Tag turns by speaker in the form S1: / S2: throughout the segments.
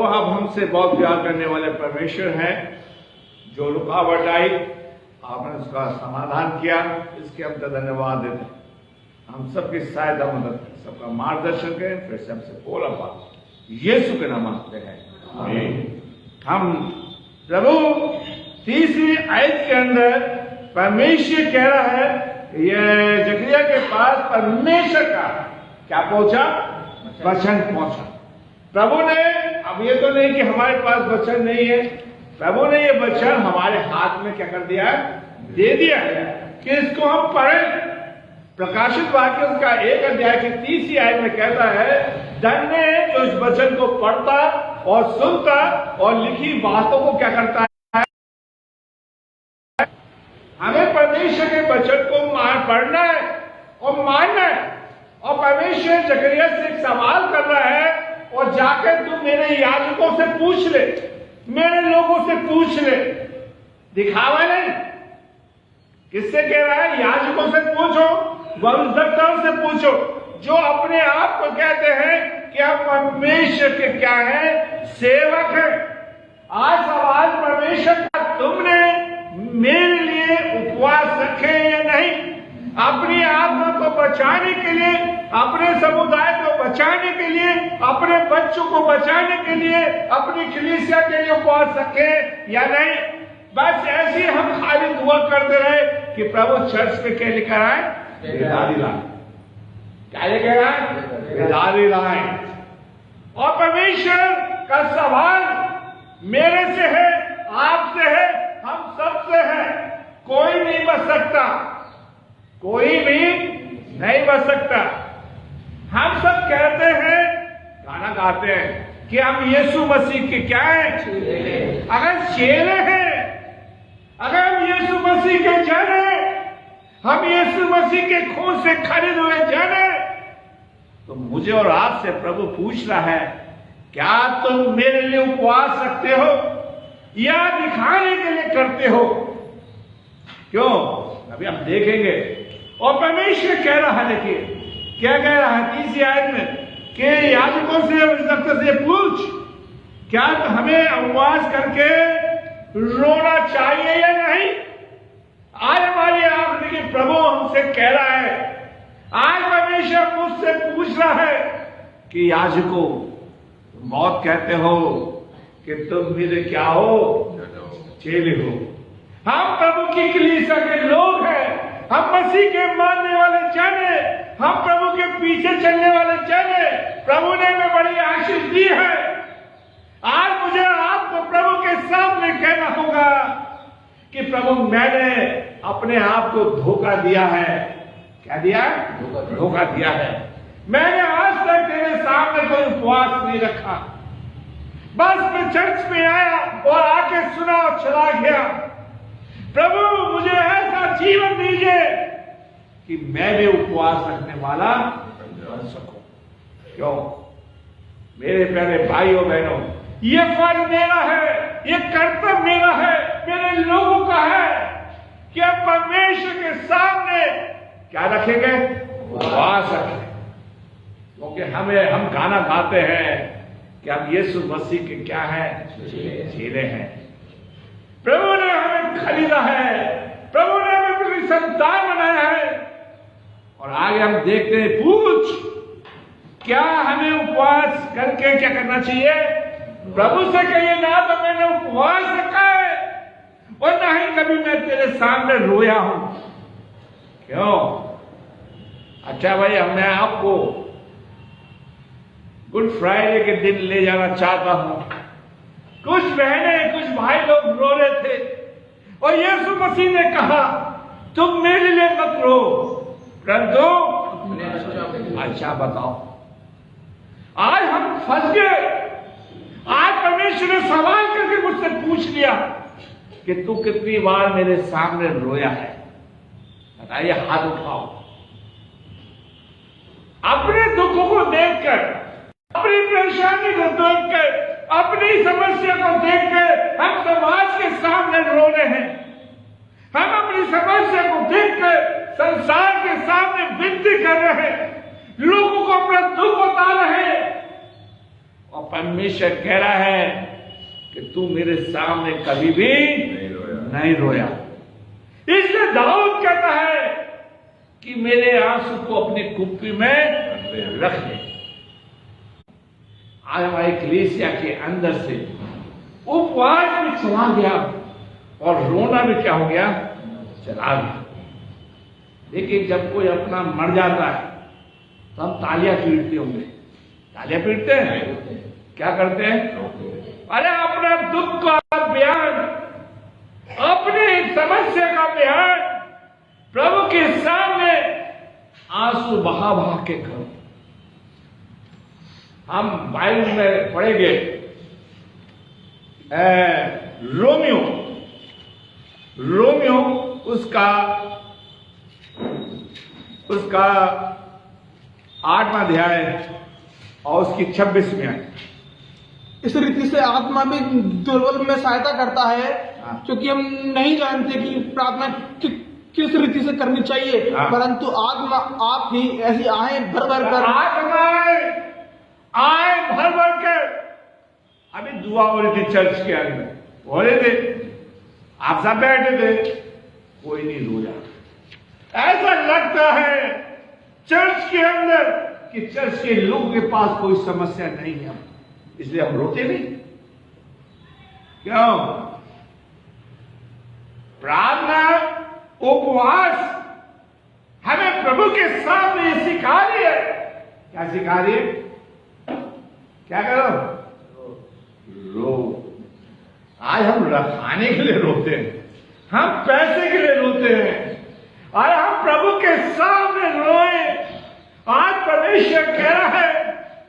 S1: आप हमसे बहुत प्यार करने वाले परमेश्वर हैं। जो रुकावट आई आपने उसका समाधान किया, इसके हम धन्यवाद देते हैं। हम सबकी सहायता मदद करें, सबका मार्गदर्शन करें। फिर से हमसे बोला बात यीशु के नाम मांगते हैं, आमीन। हम प्रभु तीसरी आयत के अंदर परमेश्वर कह रहा है, ये जकरिया के पास परमेश्वर का क्या पहुंचा? वचन पहुंचा। प्रभु ने, अब ये तो नहीं कि हमारे पास वचन नहीं है, प्रभु ने ये वचन हमारे हाथ में क्या कर दिया है? दे दिया है कि इसको हम पढ़ें। प्रकाशित वाक्य का 1 अध्याय की 30 आयत में कहता है, धन्य है जो इस वचन को पढ़ता और सुनता और लिखी बातों को क्या करता है। हमें परमेश्वर के वचन को पढ़ना है और मानना है। और परमेश्वर जकरिया से एक सवाल कर रहा है, और जाकर तू मेरे याजकों से पूछ ले, मेरे लोगों से पूछ ले। दिखावा नहीं, किससे कह रहा है? याजकों से पूछो, भविष्यवक्ताओं से पूछो, जो अपने आप को कहते हैं कि हम परमेश्वर के क्या है? सेवक है। आज सवाल परमेश्वर का, तुमने मेरे लिए उपवास रखे या नहीं? अपनी आत्मा को बचाने के लिए, अपने समुदाय को बचाने के लिए, अपने बच्चों को बचाने के लिए, अपनी कलीसिया के लिए उपवास रखे या नहीं? बस ऐसे हम खाली दुआ करते रहे कि प्रभु चर्च पे क्या लेकर आए? बेदारी लाए। क्या लेकर आए? बेदारी लाए। और परमेश्वर का सवाल मेरे से है, आपसे है, हम सबसे है। कोई नहीं बच सकता, कोई भी नहीं बच सकता। हम सब कहते हैं, गाना गाते हैं कि हम यीशु मसीह के क्या है? अगर चेले हैं, अगर हम यीशु मसीह के जन हैं, हम यीशु मसीह के खून से खरीदे हुए जन हैं, तो मुझे और आपसे प्रभु पूछ रहा है, क्या तुम मेरे लिए उपवास रखते हो या दिखाने के लिए करते हो? क्यों? अभी हम देखेंगे। और परमेश्वर कह रहा है, देखिए क्या कह रहा है 30 आयत में, कि याजकों से पूछ, क्या हमें उपवास करके रोना चाहिए या नहीं? आज हमारी आप देखिए, प्रभु हमसे कह रहा है, आज परमेश्वर मुझसे पूछ रहा है कि याजकों, तुम बहुत कहते हो कि तुम मेरे क्या हो? चेले हो। हम प्रभु की कलीसिया के लोग हैं, हम मसीह के मानने वाले जन हैं, हम प्रभु के पीछे चलने वाले जन हैं। प्रभु ने हमें बड़ी आशीष दी है। आज मुझे आपको प्रभु के सामने कहना होगा कि प्रभु, मैंने अपने आप को धोखा दिया है। क्या दिया? धोखा दिया है। मैंने आज तक तेरे सामने कोई उपवास नहीं रखा, बस मैं चर्च में आया और आके सुना और चला गया। प्रभु, मुझे ऐसा जीवन दीजिए कि मैं भी उपवास रखने वाला बन सकूं। क्यों? मेरे प्यारे भाइयों बहनों, ये फर्ज मेरा है, ये कर्तव्य मेरा है, मेरे लोगों का है कि हम परमेश्वर के सामने क्या रखेंगे? उपवास रखें। क्योंकि हम गाना गाते हैं कि हम यीशु मसीह के क्या है? चेले हैं। प्रभु ने हमें खरीदा है, प्रभु ने हमें अपनी संतान बनाया है। और आगे हम देखते हैं, पूछ, क्या हमें उपवास करके क्या करना चाहिए? प्रभु से कहिए, ना तो मैंने उपवास रखा है और ना ही कभी मैं तेरे सामने रोया हूं। क्यों? अच्छा भाई, मैं आपको गुड फ्राइडे के दिन ले जाना चाहता हूं। कुछ बहनें, कुछ भाई लोग रो रहे थे और यीशु मसीह ने कहा, तुम मेरे लिए मत रो, परंतु अच्छा बताओ। आज हम फंस गए। आज परमेश्वर ने सवाल करके मुझसे पूछ लिया कि तू कितनी बार मेरे सामने रोया है? बताइए, हाथ उठाओ। अपने दुखों को देखकर, अपनी परेशानी को देखकर, अपनी समस्या को देखकर हम समाज के सामने रो रहे हैं। हम अपनी समस्या को देखकर संसार के सामने विनती कर रहे हैं, लोगों को अपना दुख बता रहे हैं। और परमेश्वर कह रहा है कि तू मेरे सामने कभी भी नहीं रोया। इसलिए दाऊद कहता है कि मेरे आंसू को अपनी कुप्पी में रख ले। आज हमारी कलीसिया के अंदर से उपवास भी चला गया और रोना भी क्या हो गया, चला गया। लेकिन जब कोई अपना मर जाता है तो हम तालियां पीटते होंगे, तालियां पीटते हैं, क्या करते हैं? अरे अपना दुख का बयान, अपनी समस्या का बयान प्रभु के सामने आंसू बहा बहा के करो। हम बाइबल में पढ़ेंगे रोमियो उसका 8वां अध्याय और उसकी 26वीं आयत।
S2: इस रीति से आत्मा भी दुर्बल में सहायता करता है, क्योंकि हम नहीं जानते कि प्रार्थना किस रीति से करनी चाहिए, परंतु आत्मा आप ही ऐसी आहें भर भर कर
S1: भर भर कर अभी दुआ हो रही थी चर्च के अंदर, हो रहे थे, आप सब बैठे थे, कोई नहीं रोया। ऐसा लगता है चर्च के अंदर कि चर्च के लोगों के पास कोई समस्या नहीं है, इसलिए हम रोते नहीं। क्यों? प्रार्थना, उपवास हमें प्रभु के सामने सिखा रही है। क्या सिखा रही है? क्या करो? रो। आज हम खाने के लिए रोते हैं, हम पैसे के लिए रोते हैं, और हम प्रभु के सामने रोए। आज परमेश्वर कह रहा है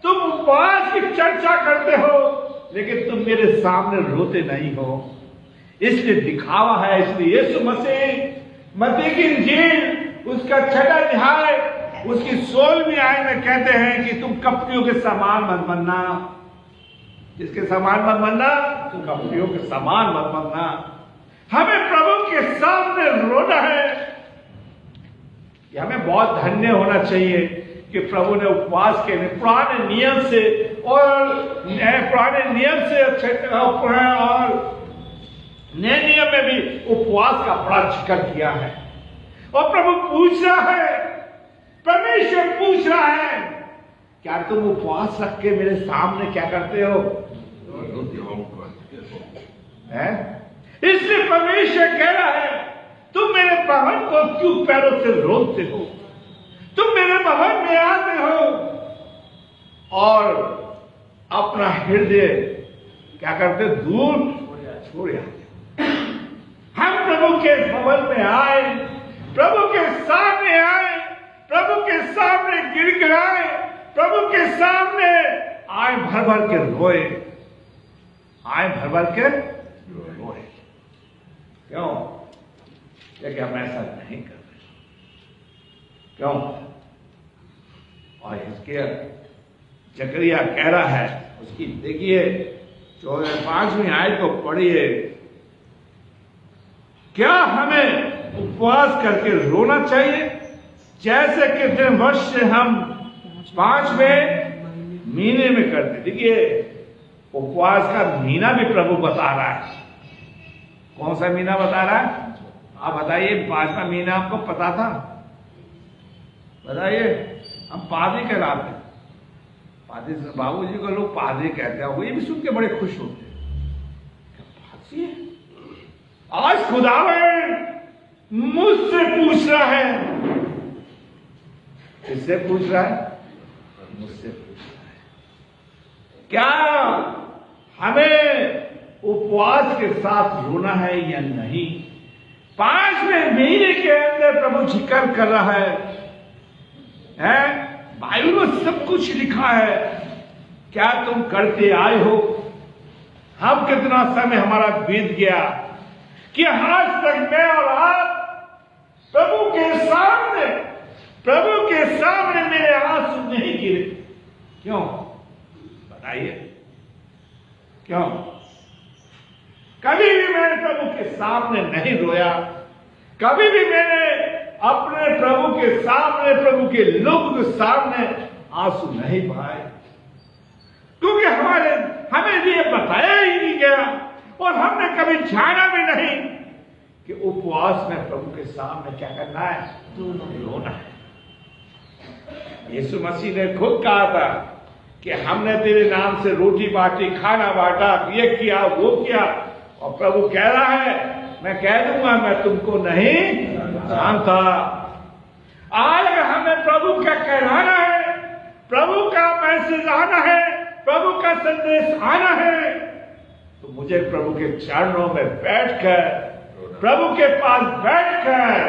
S1: तुम उपवास की चर्चा करते हो लेकिन तुम मेरे सामने रोते नहीं हो, इसलिए दिखावा है। इसलिए यीशु मसीह मत्ती की इंजील उसका 6वां अध्याय उसकी 16वीं आयत में कहते हैं कि तुम कपटियों के समान मत बनना। किसके समान मत बनना? तुम कपटियों के समान मत बनना। हमें प्रभु के सामने रोना है। कि हमें बहुत धन्य होना चाहिए कि प्रभु ने उपवास के पुराने नियम से और नए नियम में भी उपवास का बड़ा जिक्र किया है। और प्रभु पूछ रहा है, परमेश्वर पूछ रहा है, क्या तुम उपवास रख के मेरे सामने क्या करते हो? इसलिए परमेश्वर कह रहा है तुम मेरे भवन को क्यों पैरों से रोकते हो? तुम मेरे भवन में आते हो और अपना हृदय क्या करते? दूर छोड़ आते। हम प्रभु के भवन में आए, प्रभु के सामने आए, प्रभु के सामने गिड़गिड़ाए, प्रभु के सामने आए भर भर के रोए, आए भर भर के रोए। क्यों? क्योंकि हम ऐसा नहीं कर रहे। क्यों? और इसके जकरिया कह रहा है, उसकी देखिए 5वीं आयत को पढ़िए, क्या हमें उपवास करके रोना चाहिए जैसे कि दिन वर्ष से हम 5वें महीने में करते? देखिए उपवास का महीना भी प्रभु बता रहा है। कौन सा महीना बता रहा है? आप बताइए। 5वां महीना आपको पता था? बताइए। हम पादरी कहलाते हैं, पादरी बाबूजी को लोग पादरी कहते हैं, वो ये भी सुन के बड़े खुश होते हैं। आज खुदावंद मुझसे पूछ रहा है। किससे पूछ रहा है? मुझसे पूछ रहा है। क्या हमें उपवास के साथ रोना है या नहीं? 5वें महीने के अंदर प्रभु जिक्र कर रहा है, बाइबल में सब कुछ लिखा है। क्या तुम करते आए हो? हम कितना समय हमारा बीत गया कि आज तक मैं और आप प्रभु के सामने मेरे आंसू नहीं गिरे। क्यों? बताइए क्यों? कभी भी मैंने प्रभु के सामने नहीं रोया, कभी भी मैंने अपने प्रभु के सामने, प्रभु के लोगों के सामने आंसू नहीं बहाए, क्योंकि हमारे बताया ही नहीं गया और हमने कभी जाना भी नहीं कि उपवास में प्रभु के सामने क्या करना है, रोना है। यीशु मसीह ने खुद कहा था कि हमने तेरे नाम से रोटी बांटी, खाना बांटा, ये किया वो किया, और प्रभु कह रहा है मैं कह दूंगा मैं तुमको नहीं जानता। आज अगर हमें प्रभु का कहलाना है, प्रभु का मैसेज आना है, प्रभु का संदेश आना है, तो मुझे प्रभु के चरणों में बैठकर, प्रभु के पास बैठकर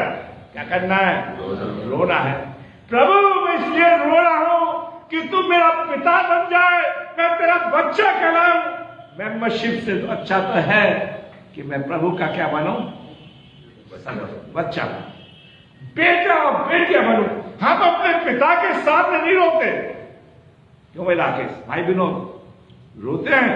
S1: क्या करना है, रोना है। प्रभु मैं इसलिए रो रहा हूं कि तू मेरा पिता बन जाए, मैं तेरा बच्चा कहलाऊं। मेंबरशिप से तो अच्छा तो है कि मैं प्रभु का क्या बनूं, बच्चा, बेटा और बेटिया बनूं। हम अपने पिता के सामने नहीं रोते, क्यों भाई राकेश भाई विनोद रोते हैं?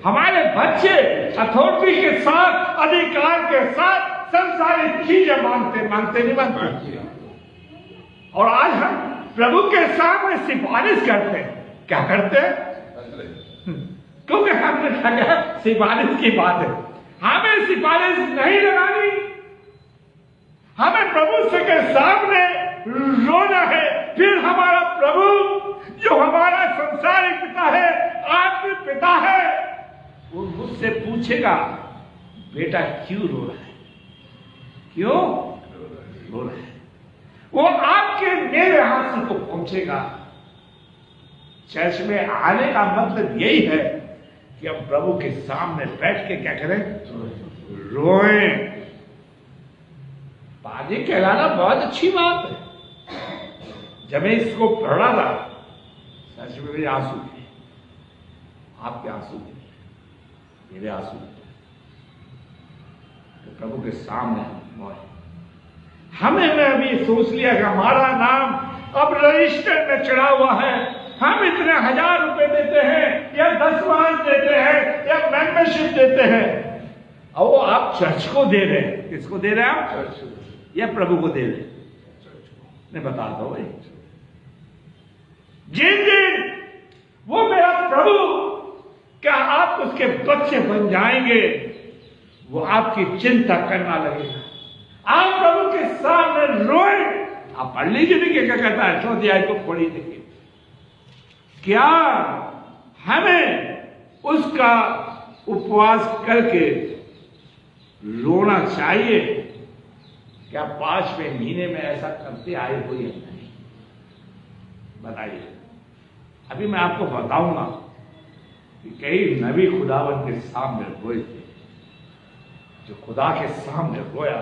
S1: हमारे बच्चे अथॉरिटी के साथ, अधिकार के साथ संसारिक चीजें मांगते नहीं मांगते। और आज हम प्रभु के सामने सिफारिश करते हैं, क्या करते हैं? क्योंकि हमने कहा सिफारिश की बात है, हमें सिफारिश नहीं लगानी, हमें प्रभु से के सामने रोना है। फिर हमारा प्रभु जो हमारा संसारिक पिता है, आत्मिक पिता है, वो मुझसे पूछेगा बेटा क्यों रो रहा है, क्यों रो रहा है। वो आपके मेरे हाथ से को पहुंचेगा। चर्च में आने का मतलब यही है कि हम प्रभु के सामने बैठ के क्या करें, रोएं। पादी कहलाना बहुत अच्छी बात है। जब मैं इसको पढ़ा था सच में मेरे आंसू थे, आपके आंसू थे, मेरे आंसू थे। तो प्रभु के सामने हमें मैं अभी सोच लिया कि हमारा नाम अब रजिस्टर में चढ़ा हुआ है, हम इतने 1000 रुपए देते हैं या 10 देते हैं या मेंबरशिप देते हैं, और वो आप चर्च को दे रहे हैं। किसको दे रहे हैं आप? या प्रभु को दे रहे हैं? मैं बता दो भाई, जिन दिन वो मेरा प्रभु क्या आप उसके बच्चे बन जाएंगे, वो आपकी चिंता करना लगेगा। आप प्रभु के सामने रोए। आप पढ़ लीजिए देखिए क्या कहता है, 4 अध्याय को पढ़ी देखिए। क्या हमें उसका उपवास करके रोना चाहिए? क्या 5वें महीने में ऐसा करते आए हुए नहीं? बताइए। अभी मैं आपको बताऊंगा कि कई नबी खुदावन के सामने रोए थे। जो खुदा के सामने रोया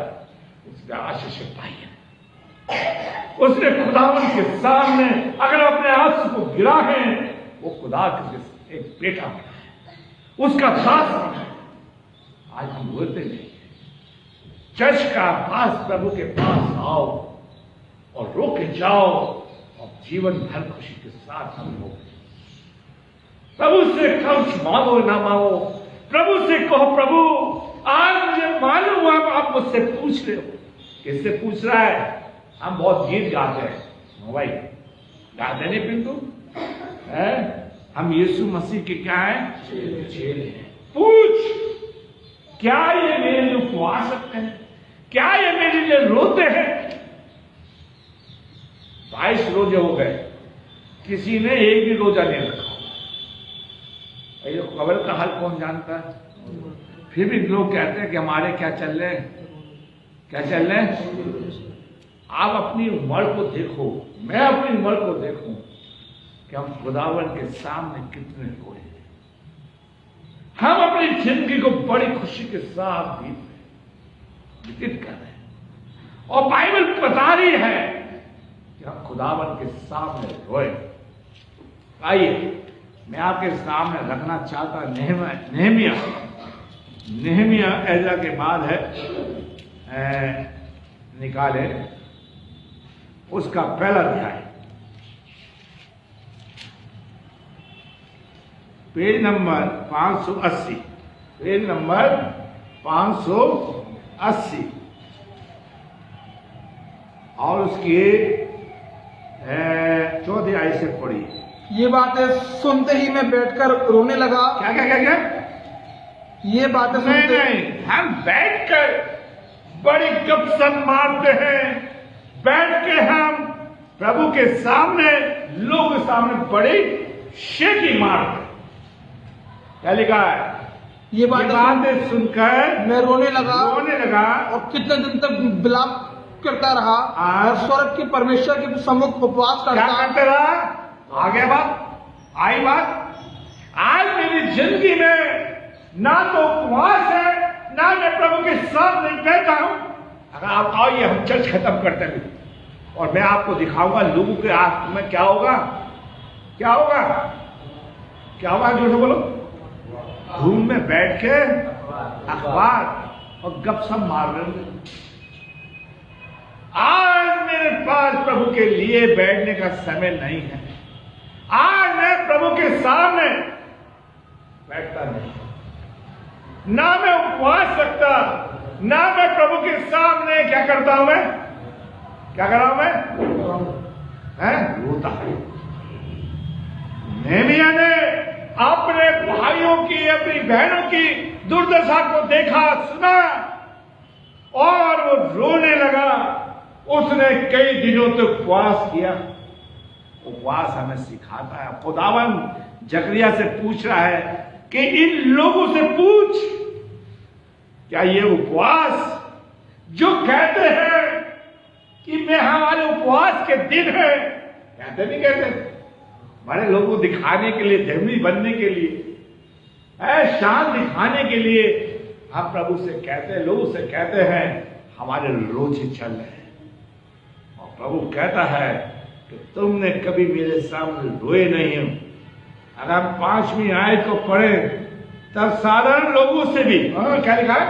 S1: उसने आशीष पाई है। उसने खुदावन के सामने अगर अपने आंसू को गिरा है, वो खुदा के एक बेटा बना है, उसका दास बना है। आज हम बोलते नहीं। चर्च का पास, प्रभु के पास आओ और रो के जाओ और जीवन भर खुशी के साथ हम रो। प्रभु से कुछ मांगो ना मांगो, प्रभु से कहो प्रभु आज मुझे मालूम हुआ आप मुझसे पूछ रहे हो। किससे पूछ रहा है? हम बहुत गीत गाते हैं भाई, गाते नहीं पिंटू है? हम यीशु मसीह के क्या है? चेले हैं। पूछ, क्या ये मेरे लिए उपवास रखते हैं? क्या ये मेरे लिए रोते हैं? 22 रोजे हो गए, किसी ने एक भी रोजा नहीं रखा। ये कब्र का हाल कौन जानता है? फिर भी लोग कहते हैं कि हमारे क्या चल रहे हैं, क्या चल रहे हैं। आप अपनी उम्र को देखो, मैं अपनी उम्र को देखूं कि हम खुदावन के सामने कितने रोए। हम अपनी जिंदगी को बड़ी खुशी के साथ व्यतीत कर रहे हैं, और बाइबल बता रही है कि हम खुदावन के सामने रोए। आइए मैं आपके सामने रखना चाहता नेहमिया एजा के बाद है, निकाले उसका पहला अध्याय, पेज नंबर 580, पेज नंबर 580, और उसकी 4 अध्याय से पढ़ी।
S2: ये बातें सुनते ही मैं बैठकर रोने लगा।
S1: क्या क्या क्या क्या?
S2: ये बातें
S1: नहीं
S2: सुनते
S1: नहीं, हम बैठकर बड़ी गपशप मारते हैं, बैठ के हम प्रभु के सामने, लोगों के सामने बड़ी शेखी मारते हैं। क्या लिखा है?
S2: ये
S1: बातें सुनकर
S2: मैं रोने लगा
S1: और
S2: कितने दिन तक विलाप करता रहा और स्वर्ग के परमेश्वर के सम्मुख उपवास
S1: क्या करते रहा? आगे बात आई बात। आज मेरी जिंदगी में ना तो उपवास है, ना मैं प्रभु के सामने बैठा हूं। अगर आप आइए, हम चर्च खत्म करते हैं और मैं आपको दिखाऊंगा लोगों के आंख में क्या होगा, क्या होगा, क्या होगा, जोर से बोलो। रूम में बैठ के अखबार और गपशप मार रहे हैं। आज मेरे पास प्रभु के लिए बैठने का समय नहीं है। आज मैं प्रभु के सामने बैठता नहीं, ना मैं उपवास रखता, ना मैं प्रभु के सामने क्या करता हूं, मैं क्या कर रहा हूं, मैं रोता। नेहमिया ने अपने भाइयों की, अपनी बहनों की दुर्दशा को देखा, सुना और वो रोने लगा। उसने कई दिनों तक उपवास किया। उपवास हमें सिखाता है। खुदावन जकरिया से पूछ रहा है कि इन लोगों से पूछ, क्या ये उपवास जो कहते हैं कि मैं हमारे उपवास के दिन है, कहते नहीं कहते, बड़े लोगों को दिखाने के लिए, धर्मी बनने के लिए, शान दिखाने के लिए हम प्रभु से कहते हैं, लोगों से कहते हैं हमारे रोज ही चल रहे हैं। और प्रभु कहता है कि तुमने कभी मेरे सामने रोए नहीं हो। अगर हम 5वीं आयत को पढ़े तब साधारण लोगों से भी, क्या लिखा है?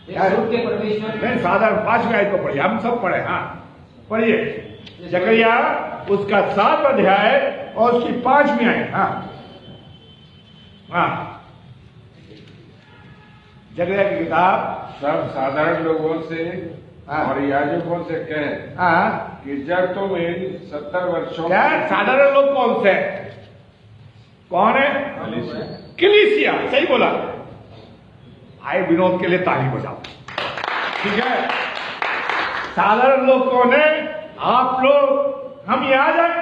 S1: नहीं, साधारण 5वीं आयत को पढ़िए, हम सब पढ़े। हाँ पढ़िए, जकरिया उसका 7वां अध्याय और उसकी 5वीं आयत। हाँ जकरिया की किताब।
S3: सब साधारण लोगों से और याजकों से कहे कि जब तुम इन 70 वर्षों,
S1: क्या साधारण लोग कौन से? कौन है? कलीसिया। सही बोला। आए विनोद के लिए ताली बजाओ, ठीक है। साधारण लोग कौन है? आप लोग, हम याजक,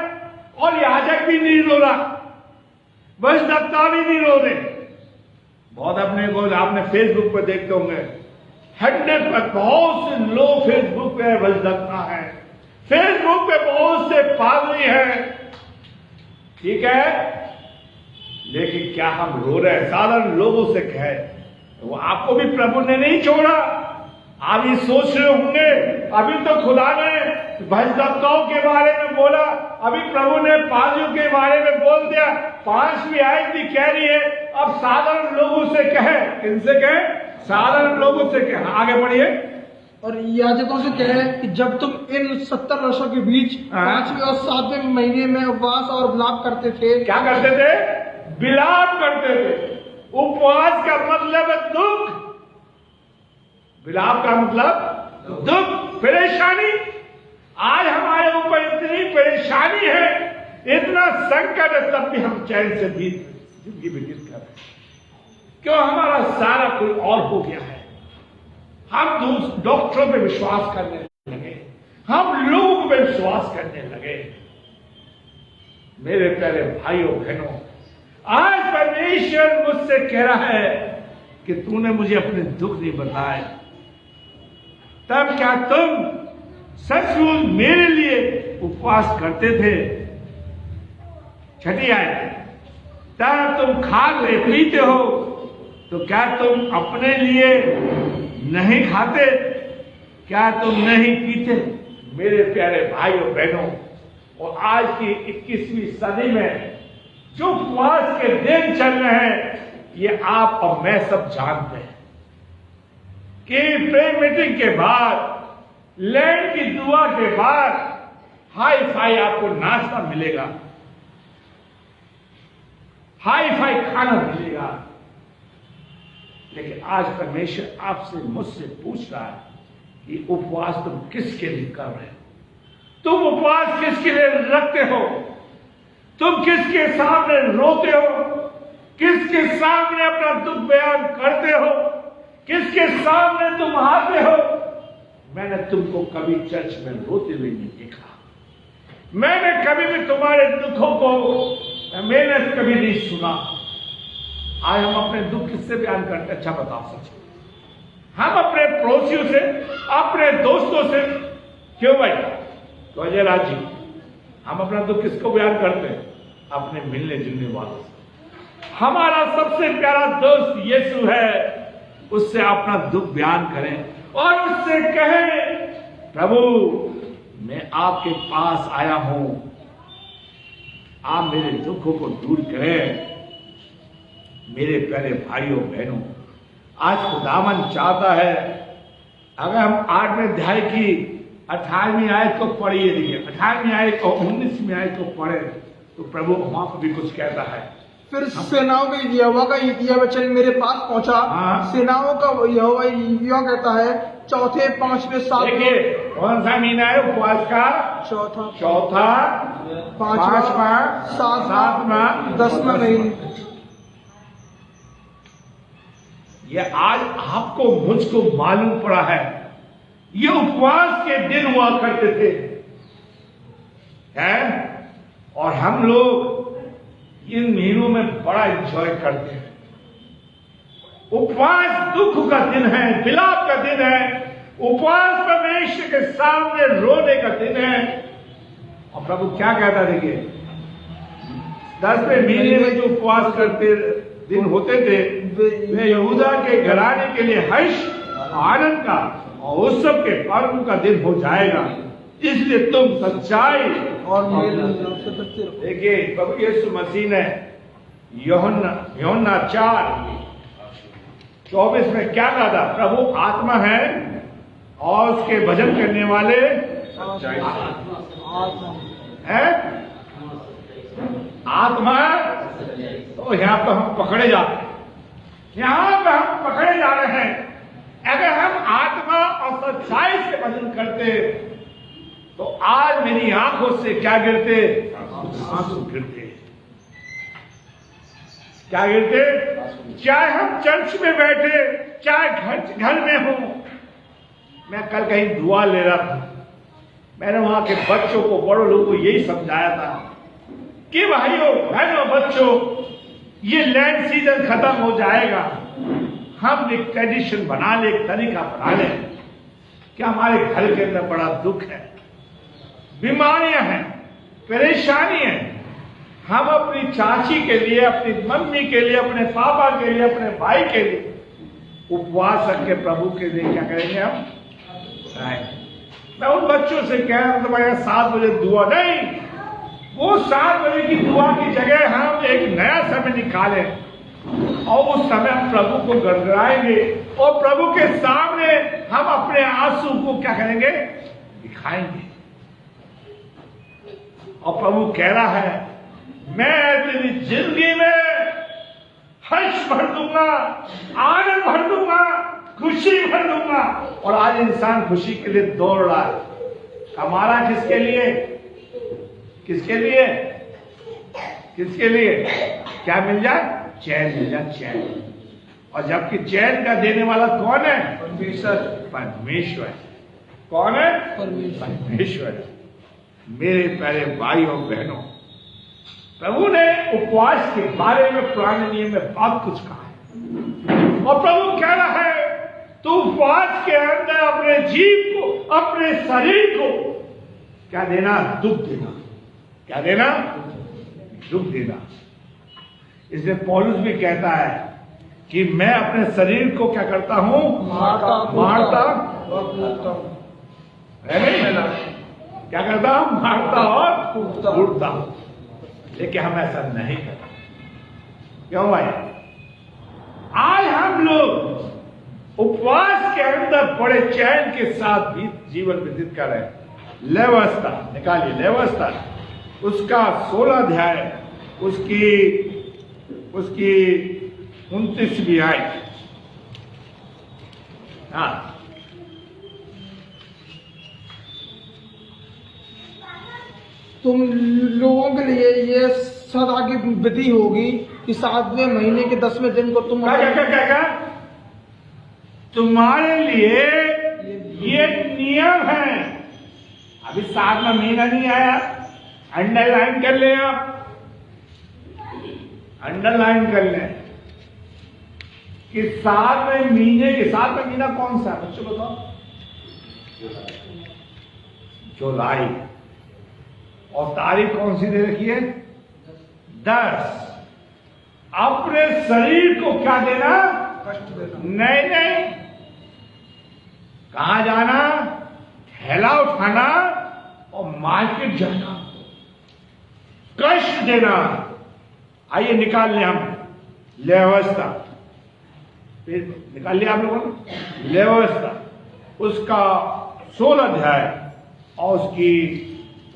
S1: और याजक भी नहीं रो रहा, भजदत्ता भी नहीं रो रहे। बहुत अपने को आपने फेसबुक पे देखते होंगे, 100 बहुत से लोग फेसबुक पे भजदत्ता है, फेसबुक पे बहुत से पादरी हैं, ठीक है। लेकिन क्या हम रो रहे हैं? साधारण लोगों से कहे, वो आपको भी प्रभु ने नहीं छोड़ा। आप ये सोच रहे होंगे अभी तो खुदा ने भजदत्ताओं के बारे में बोला, अभी प्रभु ने पादरियों के बारे में बोल दिया, 5वीं आयत भी कह रही है अब साधारण लोगों से कहे। किनसे कहे? साधारण लोगों से कहे। आगे बढ़िए।
S2: और याजकों से कहे कि जब तुम इन 70 वर्षों के बीच 5वें और 7वें महीने में उपवास और विलाप करते थे।
S1: क्या करते थे? विलाप करते थे। उपवास का मतलब है दुख, विलाप का मतलब दुख, परेशानी। आज हमारे ऊपर इतनी परेशानी है, इतना संकट है, तब भी हम चैन से भी जिंदगी व्यतीत कर रहे हैं। क्यों? हमारा सारा कोई और हो गया है। हम डॉक्टरों पे विश्वास करने लगे, हम लोगों पे विश्वास करने लगे। मेरे प्यारे भाइयों बहनों, आज परमेश्वर मुझसे कह रहा है कि तूने मुझे अपने दुख नहीं बताए, तब क्या तुम सचमुच मेरे लिए उपवास करते थे? 6ठी आयत, तब तुम खाते पीते हो तो क्या तुम अपने लिए नहीं खाते? क्या तुम नहीं पीते? मेरे प्यारे भाइयों बहनों, और आज की 21वीं सदी में जो उपवास के दिन चल रहे हैं, ये आप और मैं सब जानते हैं कि प्रेयर मीटिंग के बाद, लैंड की दुआ के बाद हाई फाई आपको नाश्ता मिलेगा, हाई फाई खाना मिलेगा। लेकिन आज परमेश्वर आपसे, मुझसे पूछ रहा है कि उपवास तुम किसके लिए कर रहे हो? तुम उपवास किसके लिए रखते हो? तुम किसके सामने रोते हो? किसके सामने अपना दुख बयान करते हो, किसके सामने तुम आते हो। मैंने तुमको कभी चर्च में रोते हुए नहीं देखा, मैंने कभी भी तुम्हारे दुखों को मैंने कभी नहीं सुना। आज हम अपने दुख किससे बयान करते? अच्छा बताओ सच, हम अपने पड़ोसियों से, अपने दोस्तों से, क्यों भाई? तो अजय राज जी, हम अपना दुख किसको बयान करते हैं? अपने मिलने जुलने वालों से। हमारा सबसे प्यारा दोस्त यीशु है, उससे अपना दुख बयान करें और उससे कहें, प्रभु मैं आपके पास आया हूं, आप मेरे दुखों को दूर करें। मेरे प्यारे भाइयों बहनों, आज खुदावन चाहता है, अगर हम 8वें अध्याय की 18वीं आयत को पढ़िए, देखिए 18वीं आयत और 19वीं आयत को पढ़े तो प्रभु वहां पर भी कुछ कहता है।
S2: फिर सेनाओं के यहोवा का यह वचन मेरे पास पहुंचा। सेनाओं का यहोवा यह कहता है, 4, 5, 7,
S1: देखिए कौन सा महीना है उपवास का? चौथा, 5वां, 7वां, 10वां महीना। ये आज आपको मुझको मालूम पड़ा है, ये उपवास के दिन हुआ करते थे, हैं? और हम लोग इन महीनों में बड़ा एंजॉय करते हैं। उपवास दुख का दिन है, विलाप का दिन है, उपवास परमेश्वर के सामने रोने का दिन है। और प्रभु क्या कहता, देखिए 10वें महीने में जो उपवास करते दिन होते थे, वे यहूदा के घराने के लिए हर्ष आनंद का और उत्सव के पर्व का दिन हो जाएगा, इसलिए तुम सच्चाई और देखिए प्रभु यीशु मसीह ने यूहन्ना 4:24 में क्या कहा था? प्रभु आत्मा है और उसके भजन करने वाले हैं आत्मा। तो यहां पर हम पकड़े जाते हैं, यहां पर हम पकड़े जा रहे हैं। अगर हम आत्मा और सच्चाई से भजन करते तो आज मेरी आंखों से क्या गिरते? आंसू गिरते। क्या गिरते? चाहे हम चर्च में बैठे, चाहे घर में हो। मैं कल कहीं दुआ ले रहा था, मैंने वहां के बच्चों को, बड़ों लोगों को यही समझाया था कि भाइयों बहनों बच्चों, ये लैंड सीजन खत्म हो जाएगा, हम एक ट्रेडिशन बना ले, एक तरीका बना ले कि हमारे घर के अंदर बड़ा दुख है, बीमारियां हैं, परेशानी है, हम अपनी चाची के लिए, अपनी मम्मी के लिए, अपने पापा के लिए, अपने भाई के लिए उपवास रख के प्रभु के लिए क्या करेंगे? हम मैं उन बच्चों से कह रहा था, भाई 7 बजे दुआ नहीं, वो 7 बजे की दुआ की जगह हम एक नया समय निकालें और उस समय हम प्रभु को गड़गड़ाएंगे और प्रभु के सामने हम अपने आंसू को क्या करेंगे? दिखाएंगे। और प्रभु कह रहा है, मैं तेरी जिंदगी में हर्ष भर दूंगा, आनंद भर दूंगा, खुशी भर दूंगा। और आज इंसान खुशी के लिए दौड़ रहा है, कमा रहा है किसके लिए? किसके लिए? किसके लिए? क्या मिल जाए? चैन मिल जाए, चैन। और जबकि चैन का देने वाला कौन है? परमेश्वर। कौन है? परमेश्वर। मेरे प्यारे भाई और बहनों, प्रभु ने उपवास के बारे में पुराने नियम में बहुत कुछ कहा है और प्रभु कह रहा है, तू उपवास के अंदर अपने जीव को, अपने शरीर को क्या देना? दुख देना। क्या देना? दुख देना। इसलिए पौलुस भी कहता है कि मैं अपने शरीर को क्या करता हूं? मारता है नहीं? क्या करता हूं? मारता और उड़ता हूं। लेकिन हम ऐसा नहीं करते। क्यों भाई? आज हम लोग उपवास के अंदर बड़े चैन के साथ भी जीवन व्यतीत कर रहे हैं। लेवस्था निकालिए, लेवस्था उसका 16 अध्याय, उसकी 29वीं आयत। हाँ,
S2: तुम लोगों के लिए ये सदा की विधि होगी कि 7वें महीने के 10वें दिन को तुम
S1: क्या तुम्हारे लिए ये नियम है। अभी 7वां महीना नहीं आया, अंडरलाइन कर ले आप, अंडरलाइन कर ले कि 7वें महीने के 7वां महीना कौन सा है बच्चों बताओ? जुलाई। और तारीख कौन सी दे रखी है? 10। अपने शरीर को क्या देना? नहीं नहीं, कहां जाना? थैला उठाना और मार्केट जाना, कष्ट देना। आइए निकाल लें हम लेवस्था, फिर निकाल लिया आप लोगों ने लेवस्था, उसका 16 अध्याय और उसकी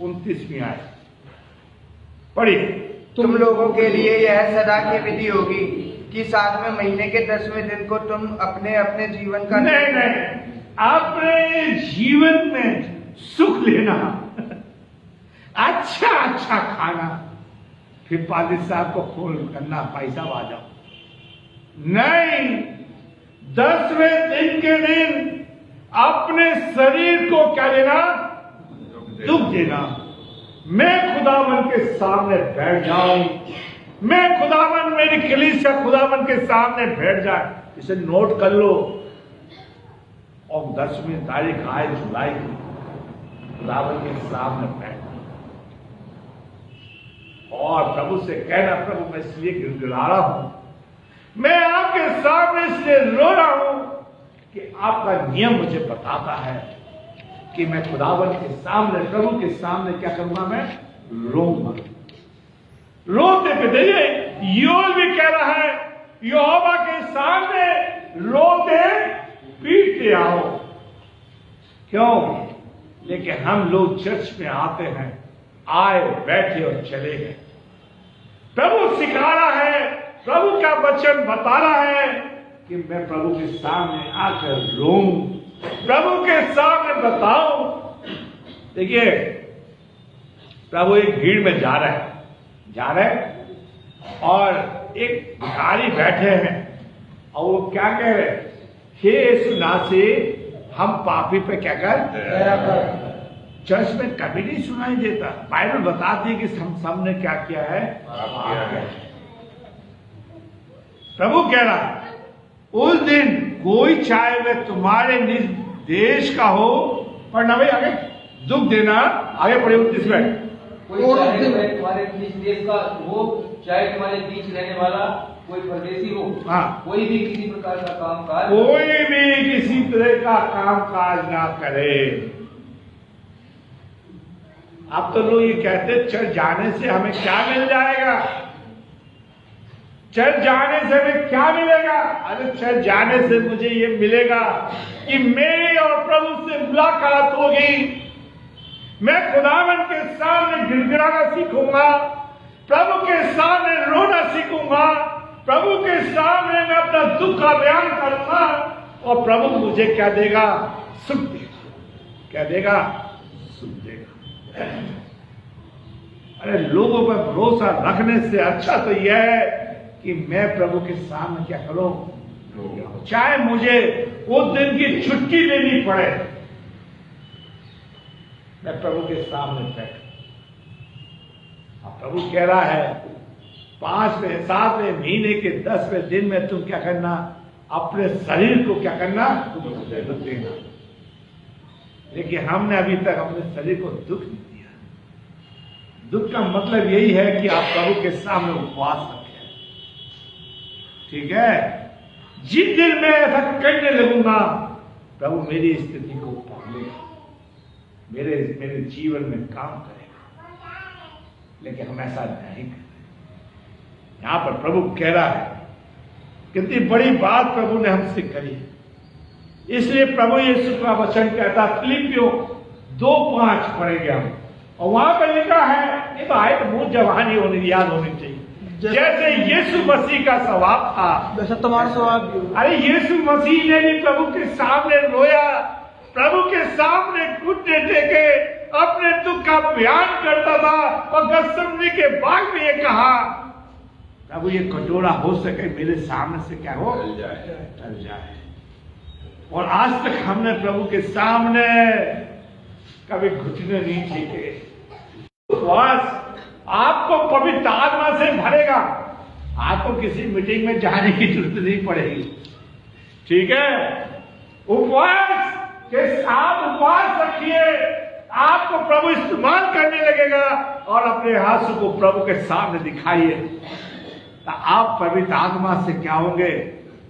S1: 29वीं आयत पढ़िए।
S4: तुम लोगों के लिए यह सदा की विधि होगी कि 7वें महीने के 10वें दिन को तुम अपने अपने जीवन का
S1: नहीं, अपने जीवन में सुख लेना, अच्छा अच्छा खाना, फिर पादिर साहब को फोन करना, पैसा आ जाओ। नहीं, 10वें दिन के दिन अपने शरीर को क्या देना? दुख देना। मैं खुदावन के सामने बैठ जाऊं, मैं खुदावन, मेरी कलीसिया खुदावन के सामने बैठ जाए, इसे नोट कर लो। और 10वीं तारीख आए जुलाई की, खुदावन के सामने बैठना और प्रभु से कहना, प्रभु मैं इसलिए गिड़गिड़ा रहा हूं, मैं आपके सामने इसलिए रो रहा हूं कि आपका नियम मुझे बताता है कि मैं खुदावन के सामने, प्रभु के सामने क्या करूंगा? मैं रोऊंगा। रोते पे देखिए योल भी कह रहा है, यहोवा के सामने रोते पीटते आओ। क्यों? लेकिन हम लोग चर्च में आते हैं, आए बैठे और चले गए। प्रभु सिखा रहा है, प्रभु का वचन बता रहा है कि मैं प्रभु के सामने आकर रोऊं, प्रभु के सामने बताऊं। देखिए प्रभु एक भीड़ में जा रहे और एक भिखारी बैठे हैं और वो क्या कह रहे? हे यीशु नासरी, हम पापी पे क्या कर? चर्च में कभी नहीं सुनाई देता। बाइबल बताती है कि हम सब ने क्या किया है? प्रभु कह रहा है उस दिन कोई चाहे वह तुम्हारे निज देश का हो, पढ़ना भाई आगे, दुख देना, आगे पढ़े 29 में,
S5: कोई चाहे वह तुम्हारे निज देश का हो, चाहे तुम्हारे बीच रहने वाला कोई परदेशी हो,
S1: हाँ,
S5: कोई भी किसी प्रकार का काम काज,
S1: कोई भी किसी तरह का काम काज ना करे। अब तो लोग ये कहते चर्च जाने से हमें क्या मिल जाएगा? चर्च जाने से हमें क्या मिलेगा? अरे चर्च जाने से मुझे ये मिलेगा कि मेरी और प्रभु से मुलाकात होगी, मैं खुदावन के सामने गिड़गिड़ाना सीखूंगा, प्रभु के सामने रोना सीखूंगा, प्रभु के सामने मैं अपना दुख का बयान करूंगा और प्रभु मुझे क्या देगा? सुख देगा। क्या देगा? सुख देगा। अरे लोगों पर भरोसा रखने से अच्छा तो यह है कि मैं प्रभु के सामने क्या करूं? चाहे मुझे उस दिन की छुट्टी लेनी पड़े, मैं प्रभु के सामने बैठ। प्रभु कह रहा है 5वें 7वें महीने के 10वें दिन में तुम क्या करना? अपने शरीर को क्या करना? दुख देना। लेकिन हमने अभी तक अपने शरीर को दुख नहीं दिया। दुख का मतलब यही है कि आप प्रभु के सामने उपवास रखें। ठीक है? जिस दिन मैं ऐसा करने लगूंगा, प्रभु मेरी स्थिति को पकड़ेगा, मेरे जीवन में काम करेगा। लेकिन हम ऐसा नहीं करते। यहां पर प्रभु कह रहा है, कितनी बड़ी बात प्रभु ने हमसे करी। इसलिए प्रभु यीशु का वचन कहता, फिलिपियों 2:5 पढ़ेंगे हम, और वहां पर लिखा है, ये तो आयत बहुत जवानी होनी याद होनी चाहिए, जैसे यीशु मसीह का स्वभाव था
S2: वैसा तुम्हारा स्वभाव भी।
S1: अरे यीशु मसीह ने भी प्रभु के सामने रोया, प्रभु के सामने घुटने टेके अपने दुख का बयान करता था, और गत्सेमनी के बाग में ये कहा, अब ये कटोरा हो सके मेरे सामने से क्या हो, टल जाए। और आज तक हमने प्रभु के सामने कभी घुटने नहीं टेके। उपवास आपको पवित्र आत्मा से भरेगा, आपको किसी मीटिंग में जाने की जरूरत नहीं पड़ेगी, ठीक है। उपवास के साथ उपवास रखिए, आपको प्रभु इस्तेमाल करने लगेगा और अपने आंसू को प्रभु के सामने दिखाइए, तो आप पवित्र आत्मा से क्या होंगे,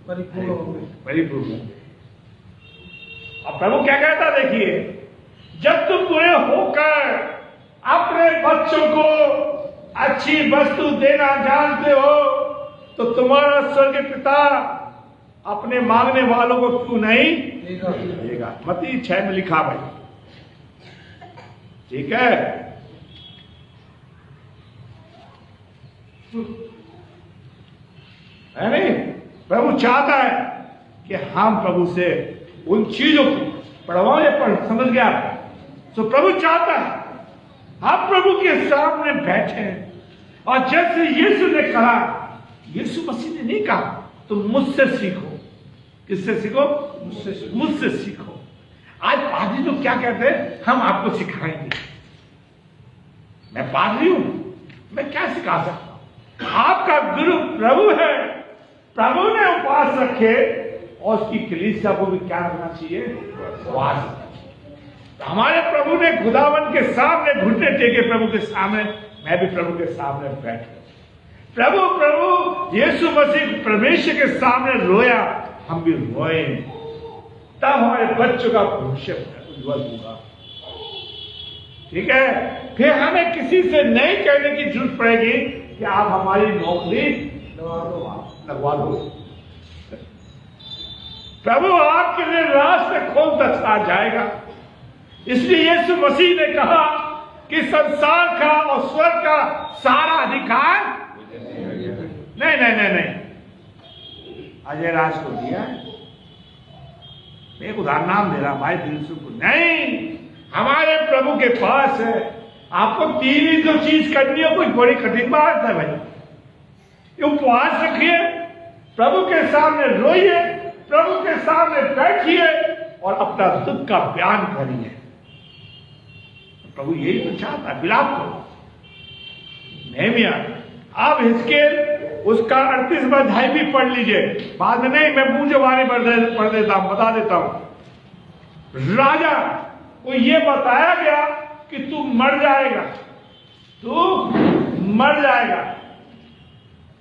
S2: परिपूर्ण होंगे,
S1: परिपूर्ण होंगे। अब प्रभु क्या कहता देखिए, जब तुम पूरे होकर अपने बच्चों को अच्छी वस्तु देना जानते हो तो तुम्हारा स्वर्ग पिता अपने मांगने वालों को क्यों नहीं देगा। मत्ती 6 में लिखा भाई, ठीक है। है नहीं, प्रभु चाहता है कि हम प्रभु से उन चीजों को पढ़वाओ, ये पढ़ समझ गया। तो प्रभु चाहता है आप प्रभु के सामने बैठे, और जैसे यीशु ने कहा, यीशु मसीह ने नहीं कहा तुम मुझसे सीखो। किससे सीखो? मुझसे सीखो। आज पादरी लोग क्या कहते हैं, हम आपको सिखाएंगे। मैं पादरी हूं, मैं क्या सिखा सकता हूं? आपका गुरु प्रभु है। प्रभु ने उपवास रखे और उसकी कलीसिया को भी क्या करना चाहिए, उपवास रखना चाहिए। तो हमारे प्रभु ने खुदावन के सामने घुटने टेके, प्रभु के सामने, मैं भी प्रभु के सामने बैठ प्रभु यीशु मसीह परमेश्वर के सामने रोया, हम भी रोए, तब हमारे बच्चों का भविष्य उज्जवल होगा, ठीक है। फिर हमें किसी से नहीं कहने की जरूरत पड़ेगी कि आप हमारी नौकरी लगवा दो। प्रभु आपके लिए रास्ते खोलता चला जाएगा। इसलिए यीशु मसीह ने कहा कि संसार का और स्वर्ग का सारा अधिकार नहीं नहीं नहीं नहीं अजय राज को दिया है। मैं एक उदाहरण नाम दे रहा भाई दिलसु को नहीं, हमारे प्रभु के पास है। आपको 3 ही जो चीज करनी है, कोई बड़ी कठिन बात है भाई। उपवास रखिए, प्रभु के सामने रोइए, प्रभु के सामने बैठिए और अपना दुख का बयान करिए। प्रभु यही तो चाहता है, विलाप करो। नेहमिया, आप हिजकेल उसका 38वां अध्याय भी पढ़ लीजिए, बाद में नहीं, मैं मुंह जबानी पढ़ देता हूं, बता देता हूं। राजा को यह बताया गया कि तू मर जाएगा, तू मर जाएगा,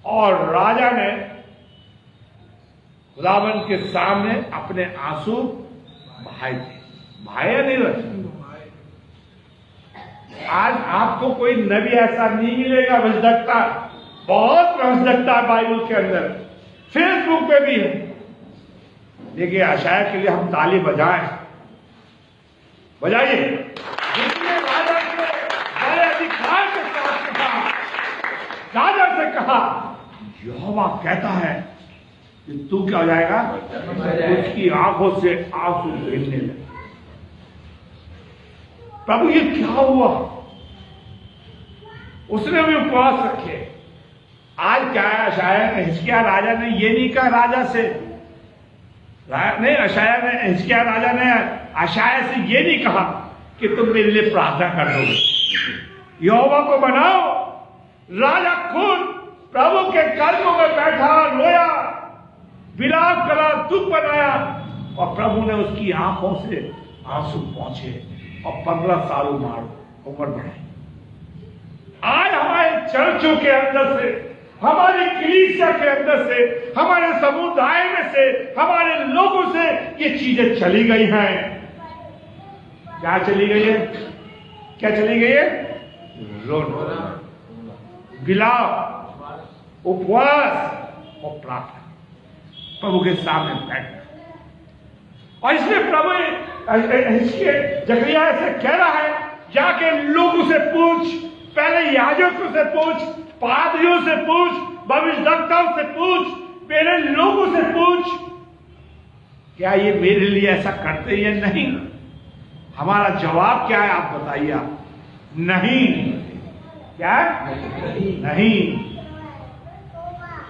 S1: और राजा ने खुदावन के सामने अपने आंसू बहाए थे। बहाया नहीं रहे। आज आपको कोई नबी ऐसा नहीं मिलेगा भजदकता, बहुत भजदकता है बाइबल के अंदर, फेसबुक पे भी है। देखिए आशाया के लिए हम ताली बजाएं, बजाइए। जिसने राजा के बड़े अधिकार के साथ कहा, राजा से कहा, यहोवा कहता है कि तू क्या हो जाएगा, उसकी आंखों से आंसू गिरने लगे। प्रभु ये क्या हुआ? उसने भी उपवास रखे। आज क्या है, अशाया ने, हिजकिय्याह राजा ने ये नहीं कहा राजा से, नहीं अशाया ने, हिजकिय्याह राजा ने अशाया से ये नहीं कहा कि तुम मेरे लिए प्रार्थना कर दोगे, यहोवा को बनाओ। राजा खुद प्रभु के कदमों में बैठा, रोया, विलाप करा, दुख बनाया, और प्रभु ने उसकी आंखों से आंसू पहुंचे और 15 साल उम्र बढ़ाई। आज हमारे चर्चों के अंदर से, हमारी कलीसिया के अंदर से, हमारे समुदाय में से, हमारे लोगों से ये चीजें चली गई हैं। क्या चली गई है? क्या चली गई है? रोना, विलाप, उपवास और प्रार्थना, प्रभु के सामने बैठना। और इसलिए प्रभु जकरिया से कह रहा है, जाके लोगों से पूछ, पहले याजकों से पूछ, पादरियों से पूछ, भविष्यद्वक्ताओं से पूछ, मेरे लोगों से पूछ, क्या ये मेरे लिए ऐसा करते या नहीं? हमारा जवाब क्या है आप बताइए। आप नहीं, क्या नहीं।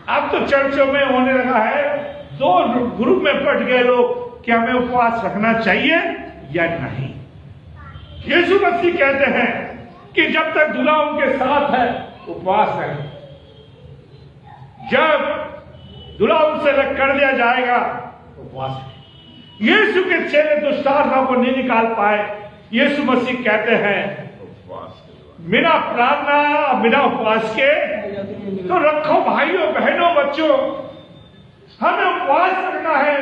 S1: अब तो चर्चों में होने लगा है, दो ग्रुप में बट गए लोग कि हमें उपवास रखना चाहिए या नहीं। यीशु मसीह कहते हैं कि जब तक दूल्हा उनके साथ है उपवास रखें, जब दूल्हा उनसे अलग कर दिया जाएगा उपवास रखें। यीशु के चेले दुष्टात्मा को नहीं निकाल पाए। यीशु मसीह कहते हैं बिना प्रार्थना बिना उपवास के तो रखो भाइयों बहनों बच्चों, हमें उपवास रखना है।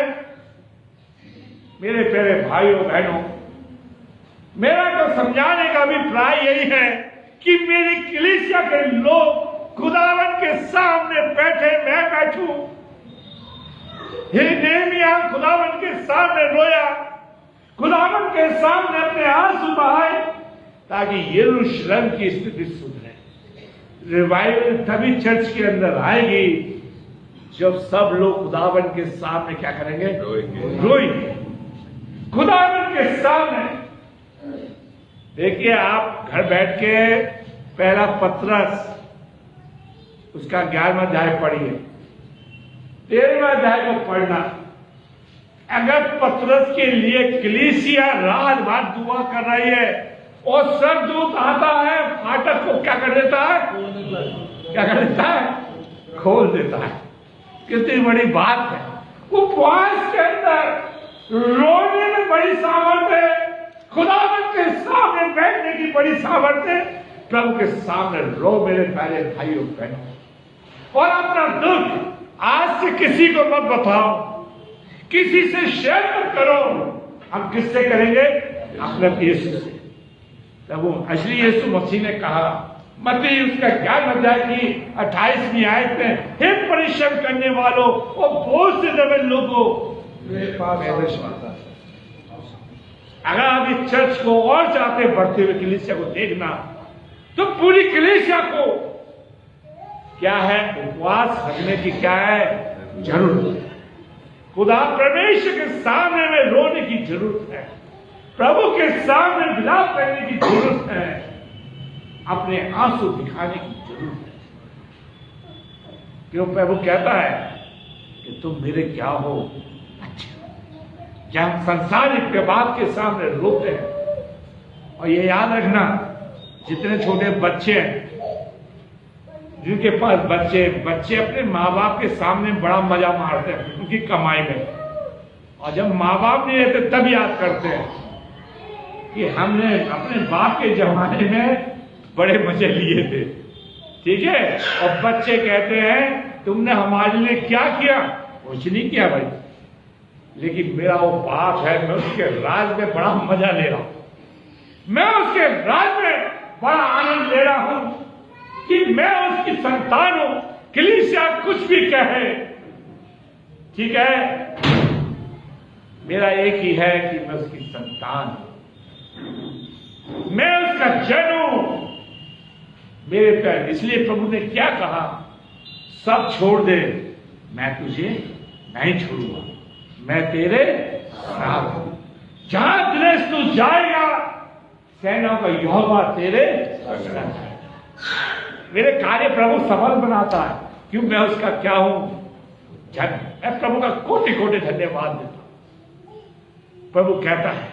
S1: मेरे प्यारे भाइयों बहनों, मेरा तो समझाने का अभिप्राय यही है कि मेरी कलीसिया के लोग खुदावन के सामने बैठे, मैं बैठूं। हे नेहमिया खुदावन के सामने रोया, खुदावन के सामने अपने आंसू बहाए ताकि यरूशलेम की स्थिति सुधरे। रिवाइवल तभी चर्च के अंदर आएगी जब सब लोग खुदावन के सामने क्या करेंगे? रोएंगे। खुदावन के सामने देखिए, आप घर बैठ के पहला पत्रस उसका 11वां अध्याय पढ़िए, 13वां अध्याय को पढ़ना। अगर पत्रस के लिए कलीसिया रात भर दुआ कर रही है और स्वर्गदूत आता है, फाटक को क्या कर देता है? क्या कर देता है? खोल देता है। कितनी बड़ी बात है। उपवास के अंदर रोने में बड़ी सामर्थ है, खुदावन के सामने बैठने की बड़ी सामर्थ है। प्रभु के सामने रो मेरे प्यारे भाइयों बहनों, और अपना दुख आज से किसी को मत बताओ, किसी से शेयर मत करो। हम किससे करेंगे? अपने यीशु से। प्रभु असली यीशु मसीह ने कहा, मत्ती उसका 11 अध्याय की 28वीं आयत में, हे परिश्रम करने वालों और बोझ से दबे लोगों, अगर आप इस चर्च को और चाहते बढ़ते हुए कलीसिया को देखना, तो पूरी कलीसिया को क्या है? उपवास रखने की क्या है? जरूरत है। खुदा परमेश्वर के सामने में रोने की जरूरत है, प्रभु के सामने विलाप करने की जरूरत है, अपने आंसू दिखाने की जरूरत है। क्यों प्रभु कहता है कि तुम मेरे क्या हो? जहां संसारिक के बाप के सामने रोते हैं। और ये याद रखना, जितने छोटे बच्चे हैं, जिनके पास बच्चे अपने माँ बाप के सामने बड़ा मजा मारते हैं उनकी कमाई में, और जब माँ बाप नहीं रहते तब याद करते हैं कि हमने अपने बाप के जमाने में बड़े मजे लिए थे। ठीक है? और बच्चे कहते हैं तुमने हमारे लिए क्या किया? कुछ नहीं किया भाई, लेकिन मेरा वो बाप है, मैं उसके राज में बड़ा मजा ले रहा हूं, मैं उसके राज में बड़ा आनंद ले रहा हूं कि मैं उसकी संतान हूं। कलीसिया कुछ भी कहे, ठीक है, मेरा एक ही है कि मैं उसकी संतान हूं, मैं उसका जन हूं। मेरे प्यारे, इसलिए प्रभु ने क्या कहा? सब छोड़ दे, मैं तुझे नहीं छोड़ूंगा, मैं तेरे साथ हूं। जहां दिनेश तू जाएगा, सेनाओं का यहोवा तेरे साथ है। मेरे कार्य प्रभु सफल बनाता है, क्यों? मैं उसका क्या हूं? जन। मैं प्रभु का कोटि कोटि धन्यवाद देता हूं। प्रभु कहता है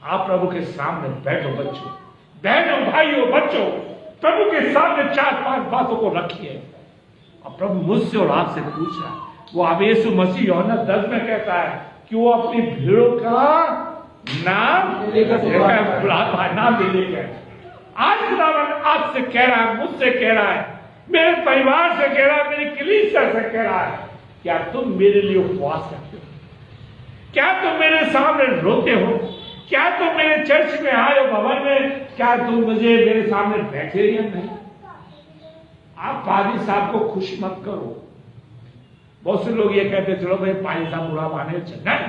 S1: आप प्रभु के सामने बैठो बच्चों, बहनों, भाइयों, बच्चों, प्रभु के सामने 4-5 बातों को रखिए। और प्रभु मुझसे और आपसे पूछ रहा है, वो अब यीशु मसीह यूहन्ना 10 में कहता है कि वो अपनी भीड़ों का नाम नाम ले लेकर। आज खुदावन आपसे कह रहा है, मुझसे कह रहा है, मेरे परिवार से कह रहा है, मेरी कलीसिया से कह रहा है, क्या तुम मेरे लिए उपवास करते हो? क्या तुम मेरे सामने रोते हो? क्या तुम मेरे चर्च में आए हो, भवन में, क्या तुम मुझे मेरे सामने बैठे या नहीं? आप पादी साहब को खुश मत करो। बहुत से लोग ये कहते चलो भाई पादी साहब बुरा माने, नहीं।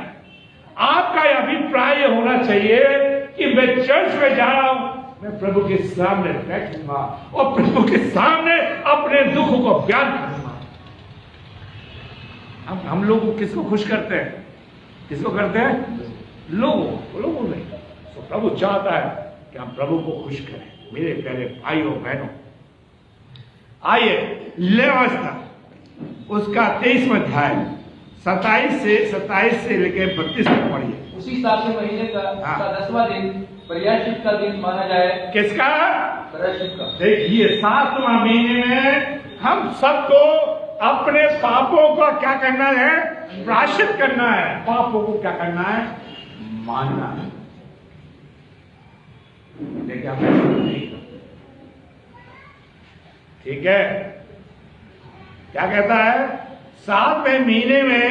S1: आपका यह अभिप्राय होना चाहिए कि मैं चर्च में जा रहा हूं, मैं प्रभु के सामने बैठूंगा और प्रभु के सामने अपने दुख को बयान करूंगा। हम लोग किसको खुश करते हैं? किसको करते हैं? लोगों नहीं। तो प्रभु चाहता है कि हम प्रभु को खुश करें। मेरे प्यारे भाइयों बहनों, आइए ले व्यवस्था उसका 23वां अध्याय 27 से लेकर 32 तक पढ़िए।
S5: उसी 7वें महीने का
S1: हाँ।
S5: 10वां दिन प्रायश्चित का दिन माना जाए।
S1: किसका?
S5: प्रायश्चित का।
S1: देखिए 7वां महीने में हम सबको अपने पापों का क्या करना है? प्रायश्चित करना है। पापों को क्या करना है? मानना है। लेकिन हम ऐसा नहीं करते। ठीक है, क्या कहता है? 7वें महीने में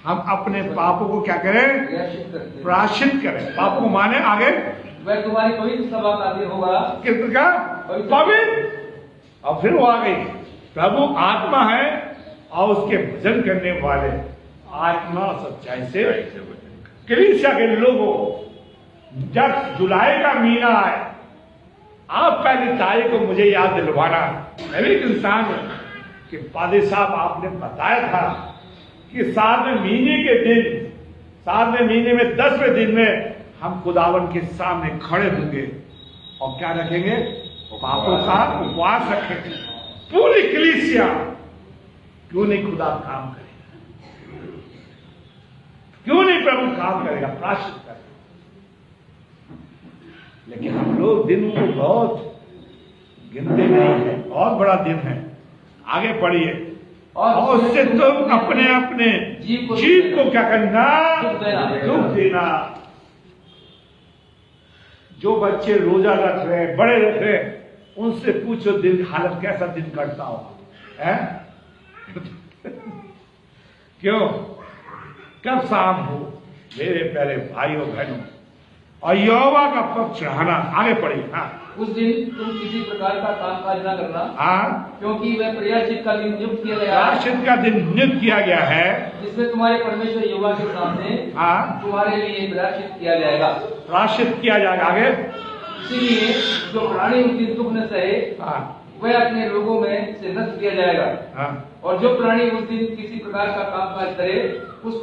S1: हम अपने पापों को क्या करें?
S5: प्रायश्चित करते हैं।
S1: प्रायश्चित करें। पापों को माने आगे
S5: वह तुम्हारी पवित्र सभा का दिन होगा।
S1: किसका? पवित्र। और फिर वो आ गई, प्रभु आत्मा है और उसके भजन करने वाले आत्मा सच्चाई से कलीसिया के लोगों। जब जुलाई का महीना आए, आप पहली तारीख को मुझे याद दिलवाना। मैं भी एक इंसान हूं कि पादरी साहब आपने बताया था कि 7वें महीने के दिन, 7वें महीने में 10वें दिन में हम खुदावन के सामने खड़े होंगे और क्या रखेंगे? पापों का उपवास रखेंगे। पूरी कलीसिया। क्यों नहीं खुदा काम करेगा? क्यों नहीं प्रभु काम करेगा? प्रायश्चित करेगा। लेकिन हम लोग दिन को बहुत गिनते नहीं है। बहुत बड़ा दिन है। आगे पढ़िए। और उससे तुम अपने अपने जीव को क्या करना? दुख देना। जो बच्चे रोजा रख रहे हैं, बड़े रख रहे हैं, उनसे पूछो दिन हालत कैसा दिन कटता होगा, है? क्यों? कब शाम हो मेरे प्यारे भाइयों बहनों, और यहोवा का पक्ष चढ़ाना। आगे पढ़िए। हाँ,
S5: उस दिन तुम किसी प्रकार का कामकाज न करना।
S1: हाँ,
S5: क्योंकि वह प्रायश्चित का दिन नियुक्त किया गया है।
S1: प्रायश्चित का दिन नियुक्त किया गया है,
S5: जिसमें तुम्हारे परमेश्वर यहोवा के सामने
S1: हाँ,
S5: तुम्हारे लिए प्रायश्चित किया जाएगा।
S1: प्रायश्चित किया जाएगा। आगे
S5: इसीलिए जो प्राणी उस दिन दुख न सहे,
S1: हाँ,
S5: वह अपने लोगों में से नष्ट किया जाएगा।
S1: हाँ,
S5: और जो प्राणी उस दिन किसी प्रकार का कामकाज करे, उस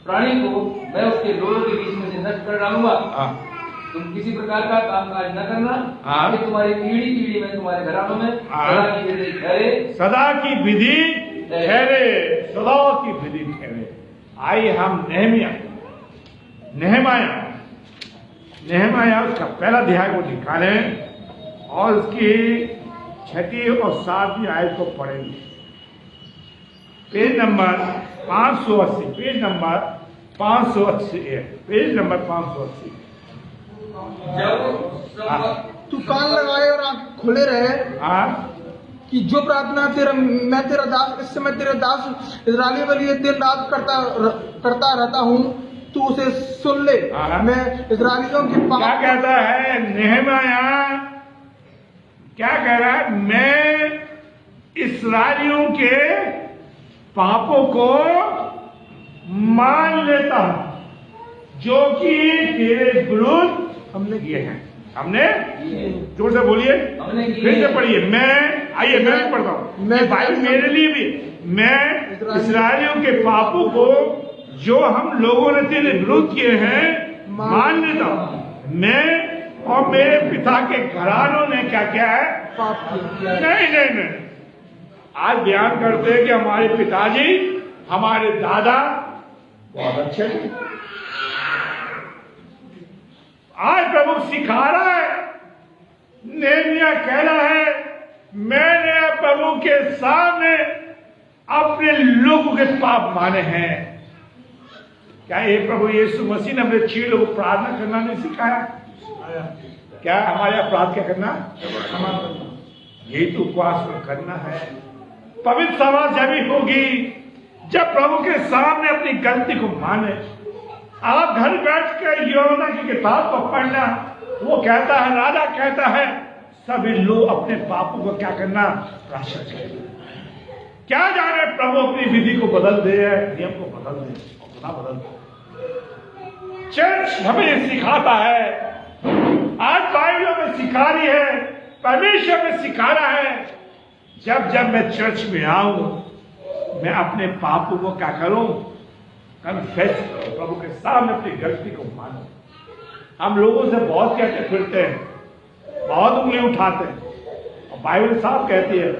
S5: प्राणी को मैं उसके लोगों के बीच में से नष्ट कर डालूंगा।
S1: हाँ,
S5: तुम किसी प्रकार का कामकाज न करना।
S1: हाँ।
S5: कि तुम्हारी पीढ़ी पीढ़ी में तुम्हारे घरानों में
S1: हाँ।
S5: सदा की विधि ठहरे।
S1: सदा की विधि ठहरे। सदा की विधि ठहरे। आइए हम नेहमाया उसका पहला अध्याय को निकालें और उसकी 6वीं और 7वीं आयत को पढ़ेंगे। Page number 580। पेज नंबर 580 है। Page number 580।
S2: तू कान लगाए और आंख खोले रहे
S1: हाँ,
S2: कि जो प्रार्थना मैं तेरा दास इस समय तेरे दास इजराइलियों के लिए दिन रात करता रहता हूँ, तू उसे सुन ले।
S1: हाँ।
S2: मैं इजराइलियों के
S1: क्या कहता है नेहमाया? क्या कह रहा है? मैं इस्राएलियों के पापों को मान लेता हूं जो कि तेरे विरुद्ध हमने किए हैं। हमने जोर से बोलिए,
S5: हमने किए
S1: फिर से
S5: हैं।
S1: पढ़िए। आइए मैं भी पढ़ता हूं। मैं भाई मेरे लिए भी, मैं इस्राएलियों के पापों को जो हम लोगों ने तेरे विरुद्ध किए हैं मान लेता हूं। मैं और मेरे पिता के घरानों ने क्या किया है?
S2: पाप किया है।
S1: नहीं। आज बयान करते हैं कि हमारे पिताजी, हमारे दादा बहुत अच्छे थे। आज प्रभु सिखा रहा है, नेहमिया कह रहा है, मैंने प्रभु के सामने अपने लोगों के पाप माने हैं। क्या ये प्रभु यीशु मसीह ने अपने चीलों को प्रार्थना करना नहीं सिखाया? क्या हमारे अपराध क्या करना? यही तो उपवास में करना है। पवित्र सभा जब ही होगी जब प्रभु के सामने अपनी गलती को माने। आप घर बैठ कर योना की किताब को पढ़ना, वो कहता है, राजा कहता है, सभी लोग अपने पापों को क्या करना? प्रायश्चित करना। क्या जाने प्रभु अपनी विधि को बदल दे, नियम को बदल दे, अपना बदल दे। चर्च हमें ये सिखाता है, आज बाइबल में सिखा रही है, परमेश्वर में सिखा रहा है। जब जब मैं चर्च में आऊं, मैं अपने पापों को क्या करूं? कन्फेस करूं, प्रभु के सामने अपनी गलती को मानूं। हम लोगों से बहुत कहते फिरते हैं, बहुत उंगली उठाते हैं, और बाइबल साफ कहती है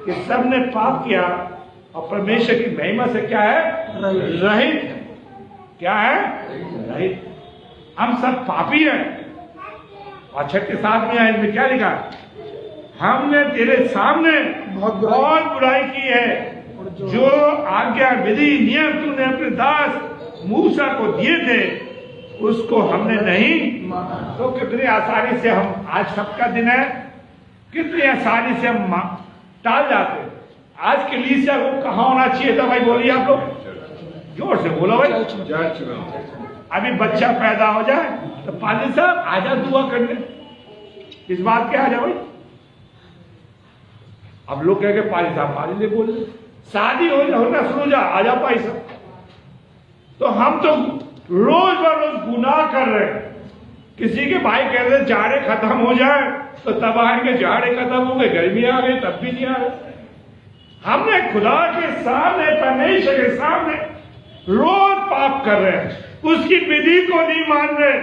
S1: कि सबने पाप किया और परमेश्वर की महिमा से क्या है? रहित है। क्या है? रहित। हम सब पापी हैं। और 37 में इसमें क्या लिखा? हमने तेरे सामने बहुत बुराई की है, जो आज्ञा विधि नियम तूने अपने दास मूसा को दिए थे उसको हमने नहीं। तो कितनी आसानी से हम, आज सबका दिन है, कितनी आसानी से हम टाल जाते। आज के लिए से वो कहाँ होना चाहिए था भाई? बोलिए आप लोग, जोर से बोलो भाई।
S3: चर्च में
S1: अभी बच्चा पैदा हो जाए तो पादी साहब आजा दुआ करने, इस बात के आ जाओ भाई। अब लोग कह के पादी साहब पादी ले बोल, शादी होना शुरू जा आजा भाई साहब। तो हम तो रोज बरोज गुनाह कर रहे हैं। किसी के भाई कह रहे जाड़े खत्म हो जाए तो तब आएंगे, जाड़े खत्म हो गए, गर्मी आ गई तब भी नहीं आ रहे। हमने खुदा के सामने, परमेश्वर के सामने रोज पाप कर रहे हैं, उसकी विधि को नहीं मान रहे।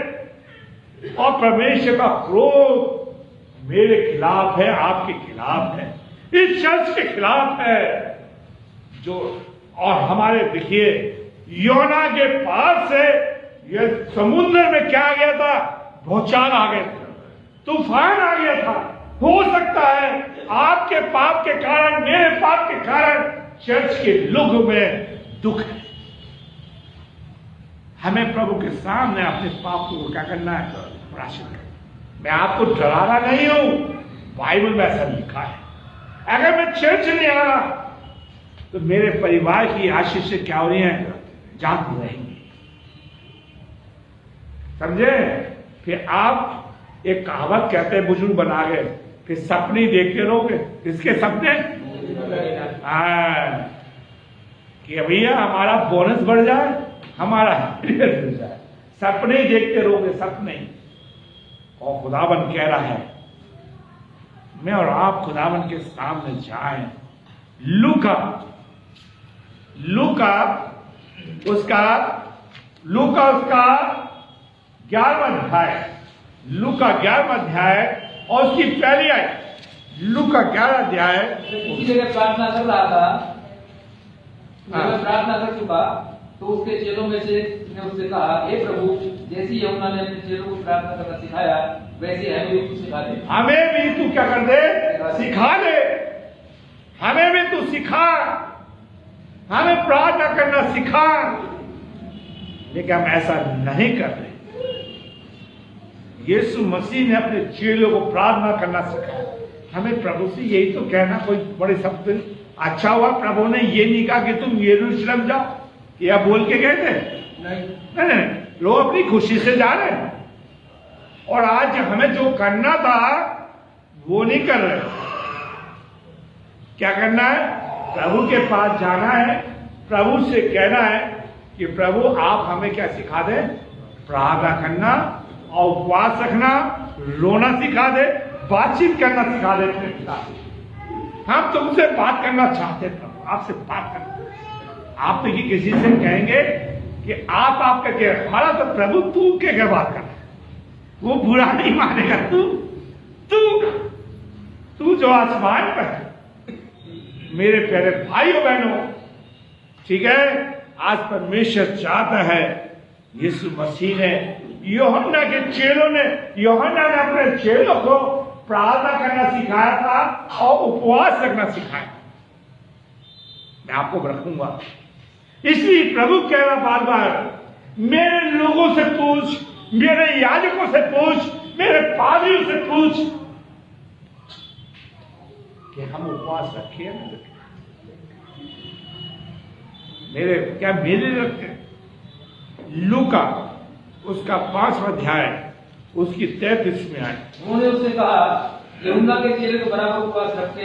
S1: और परमेश्वर का क्रोध मेरे खिलाफ है, आपके खिलाफ है, इस शख्स के खिलाफ है जो। और हमारे देखिए योना के पास से ये समुद्र में क्या आ गया था? भूचाल आ गया था, तूफान आ गया था। हो सकता है आपके पाप के कारण, मेरे पाप के कारण चर्च के लोगों में दुख है। हमें प्रभु के सामने अपने पाप को क्या करना है? प्रायश्चित करना। मैं आपको डराना नहीं हूं, बाइबल में ऐसा लिखा है। अगर मैं चर्च नहीं आ रहा तो मेरे परिवार की आशीष से क्या हो रही है? जाती रहेंगी। समझे? फिर आप एक कहावत कहते हैं, बुजुर्ग बना गए, फिर सपने देखते रहोगे। किसके सपने? कि भैया हमारा बोनस बढ़ जाए, हमारा बढ़ जाए, सपने देखते रहोगे, सपने। और खुदावन कह रहा है मैं और आप खुदावन के सामने जाएं। लूका उसका 11वां अध्याय, लूका 11वां अध्याय और उसकी पहली आयत, लूका 11 अध्याय।
S5: किसी जगह प्रार्थना कर रहा था, जब प्रार्थना कर चुका तो उसके चेलों में से ने उससे कहा, हे प्रभु, जैसी यमुना ने अपने चेलों को प्रार्थना करना सिखाया, वैसे हमें भी सिखा दे। हमें भी
S1: तू क्या कर दे? सिखा दे। हमें भी तू सिखा, हमें प्रार्थना करना सिखा। लेकिन हम ऐसा नहीं कर रहे। यीशु मसीह ने अपने चेलों को प्रार्थना करना सिखाया। हमें प्रभु से यही तो कहना, कोई बड़े शब्द। अच्छा हुआ प्रभु ने ये नहीं कहा कि तुम यरूशलेम जाओ, या बोल के गए थे? नहीं, लोग अपनी खुशी से जा रहे हैं। और आज हमें जो करना था वो नहीं कर रहे। क्या करना है? प्रभु के पास जाना है, प्रभु से कहना है कि प्रभु आप हमें क्या सिखा दे? प्रार्थना करना और उपवास रखना, रोना सिखा दे, बातचीत करना सिखा दे अपने पिता से। हम तुमसे बात करना चाहते प्रभु, आपसे बात करना। आप देखिए किसी से कहेंगे कि आप करके, हमारा तो प्रभु तू के क्या बात कर, वो बुरा नहीं मानेगा। तू जो आसमान पर है, मेरे प्यारे भाइयों बहनों, ठीक है, आज परमेश्वर चाहता है। यीशु मसीह ने, यूहन्ना के चेलों ने, यूहन्ना ने अपने चेलों को प्रार्थना करना सिखाया था और उपवास रखना सिखाया। मैं आपको रखूंगा। इसलिए प्रभु कह रहा बार बार, मेरे लोगों से पूछ, मेरे याजकों से पूछ, मेरे पादरियों से पूछ कि हम उपवास रखे या नहीं रखे। मेरे रखे? लूका उसका 5वां अध्याय उसकी 33 में आए।
S5: उन्होंने उससे कहा, यूहन्ना के चेले तो बराबर उपवास रखते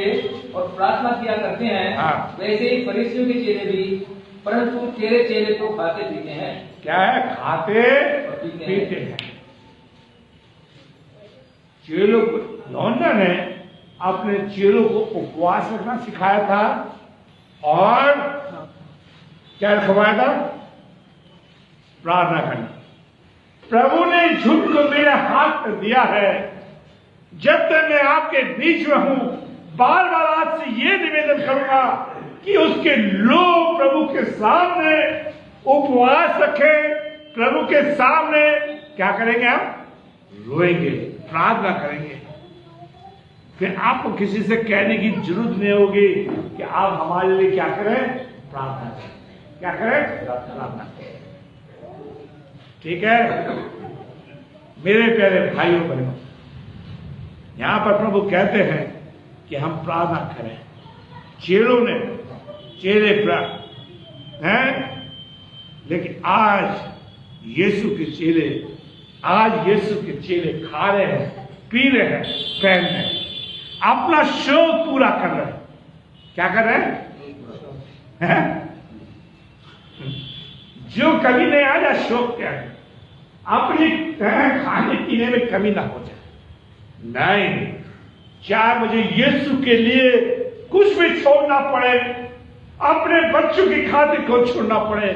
S5: और प्रार्थना किया करते हैं, वैसे ही फरीसियों के चेले भी, परंतु तेरे चेले तो खाते पीते हैं।
S1: क्या है? खाते पीते हैं। चेलों को, यूहन्ना ने अपने चेलों को उपवास रखना सिखाया था और क्या रखवाया था? प्रार्थना करना। प्रभु ने झुक को मेरे हाथ में दिया है। जब तक मैं आपके बीच में हूं, बार बार आपसे ये निवेदन करूंगा कि उसके लोग प्रभु के सामने उपवास रखें, प्रभु के सामने क्या करेंगे? हम रोएंगे, प्रार्थना करेंगे। फिर आपको किसी से कहने की जरूरत नहीं होगी कि आप हमारे लिए क्या करें? प्रार्थना करें। क्या करें? प्रार्थना करें। ठीक है मेरे प्यारे भाइयों बहनों, यहां पर प्रभु कहते हैं कि हम प्रार्थना करें। चेले हैं, लेकिन आज यीशु के चेले खा रहे हैं, पी रहे हैं, पहन रहे हैं, अपना शौक पूरा कर रहे हैं। क्या कर रहे हैं? जो कभी नहीं आया शौक क्या है? अपनी खाने पीने में कमी ना हो जाए। नहीं, चाहे मुझे यीशु के लिए कुछ भी छोड़ना पड़े, अपने बच्चों की खातिर को छोड़ना पड़े,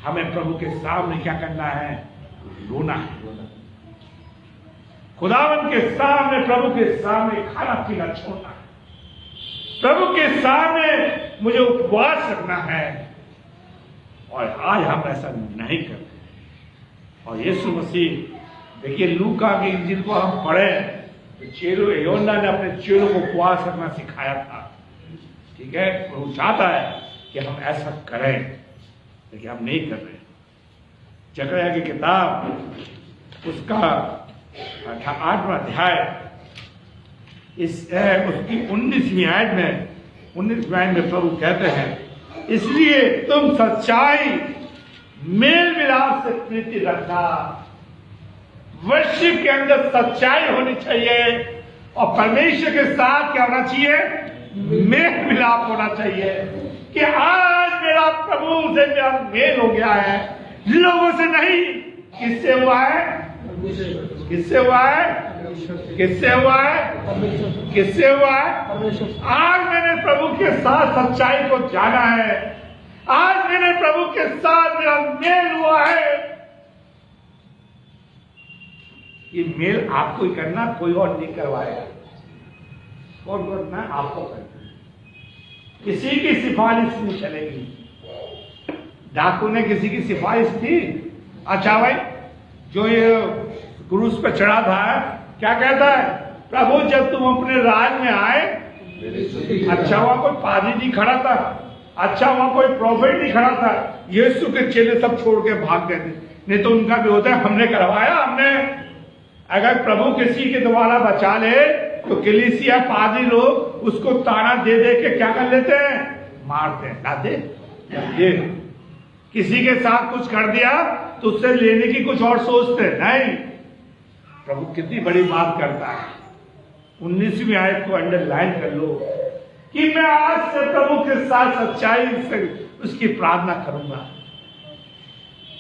S1: हमें प्रभु के सामने क्या करना है? रोना है। खुदावन के सामने, प्रभु के सामने खाना पीना छोड़ना है। प्रभु के सामने मुझे उपवास रखना है। और आज हम ऐसा नहीं करते। और यीशु मसीह, देखिए लूका की इंजील को हम पढ़े तो चेलों, यूहन्ना ने अपने चेलों को उपवास रखना सिखाया था। ठीक है, वो चाहता है कि हम ऐसा करें, लेकिन हम नहीं कर रहे। जकरिया की किताब उसका 8वां अध्याय उसकी 19वीं आयत में प्रभु कहते हैं, इसलिए तुम सच्चाई मेल मिलाप से प्रीति रखना। वर्शिप के अंदर सच्चाई होनी चाहिए और परमेश्वर के साथ क्या होना चाहिए? मेल मिलाप होना चाहिए कि आज मेरा प्रभु से मेरा मेल हो गया है, लोगों से नहीं। किससे हुआ है? किससे हुआ है? किससे हुआ है? किससे हुआ है? आज मैंने प्रभु के साथ सच्चाई को जाना है। आज मैंने प्रभु के साथ मेरा मेल हुआ है। ये मेल आपको ही करना, कोई और नहीं करवाएगा। कौन करना? आपको करना। किसी की सिफारिश नहीं चलेगी। डाकू ने किसी की सिफारिश थी? अच्छा भाई, जो ये क्रूस पे चढ़ा था, क्या कहता है? प्रभु जब तुम अपने राज में आए, अच्छा वहां कोई पादरी नहीं खड़ा था, अच्छा वहां कोई प्रॉफिट नहीं खड़ा था, यीशु के चेले सब छोड़ के भाग गए थे। नहीं तो उनका भी होता है, हमने करवाया, हमने। अगर प्रभु किसी के द्वारा बचा ले तो कलीसिया पादरी लोग उसको ताना दे दे के क्या कर लेते हैं? मारते हैं। दादे किसी के साथ कुछ कर दिया तो उससे लेने की कुछ और सोचते नहीं। प्रभु कितनी बड़ी बात करता है। 19वीं आयत को अंडरलाइन कर लो कि मैं आज से प्रभु के साथ सच्चाई से उसकी प्रार्थना करूंगा।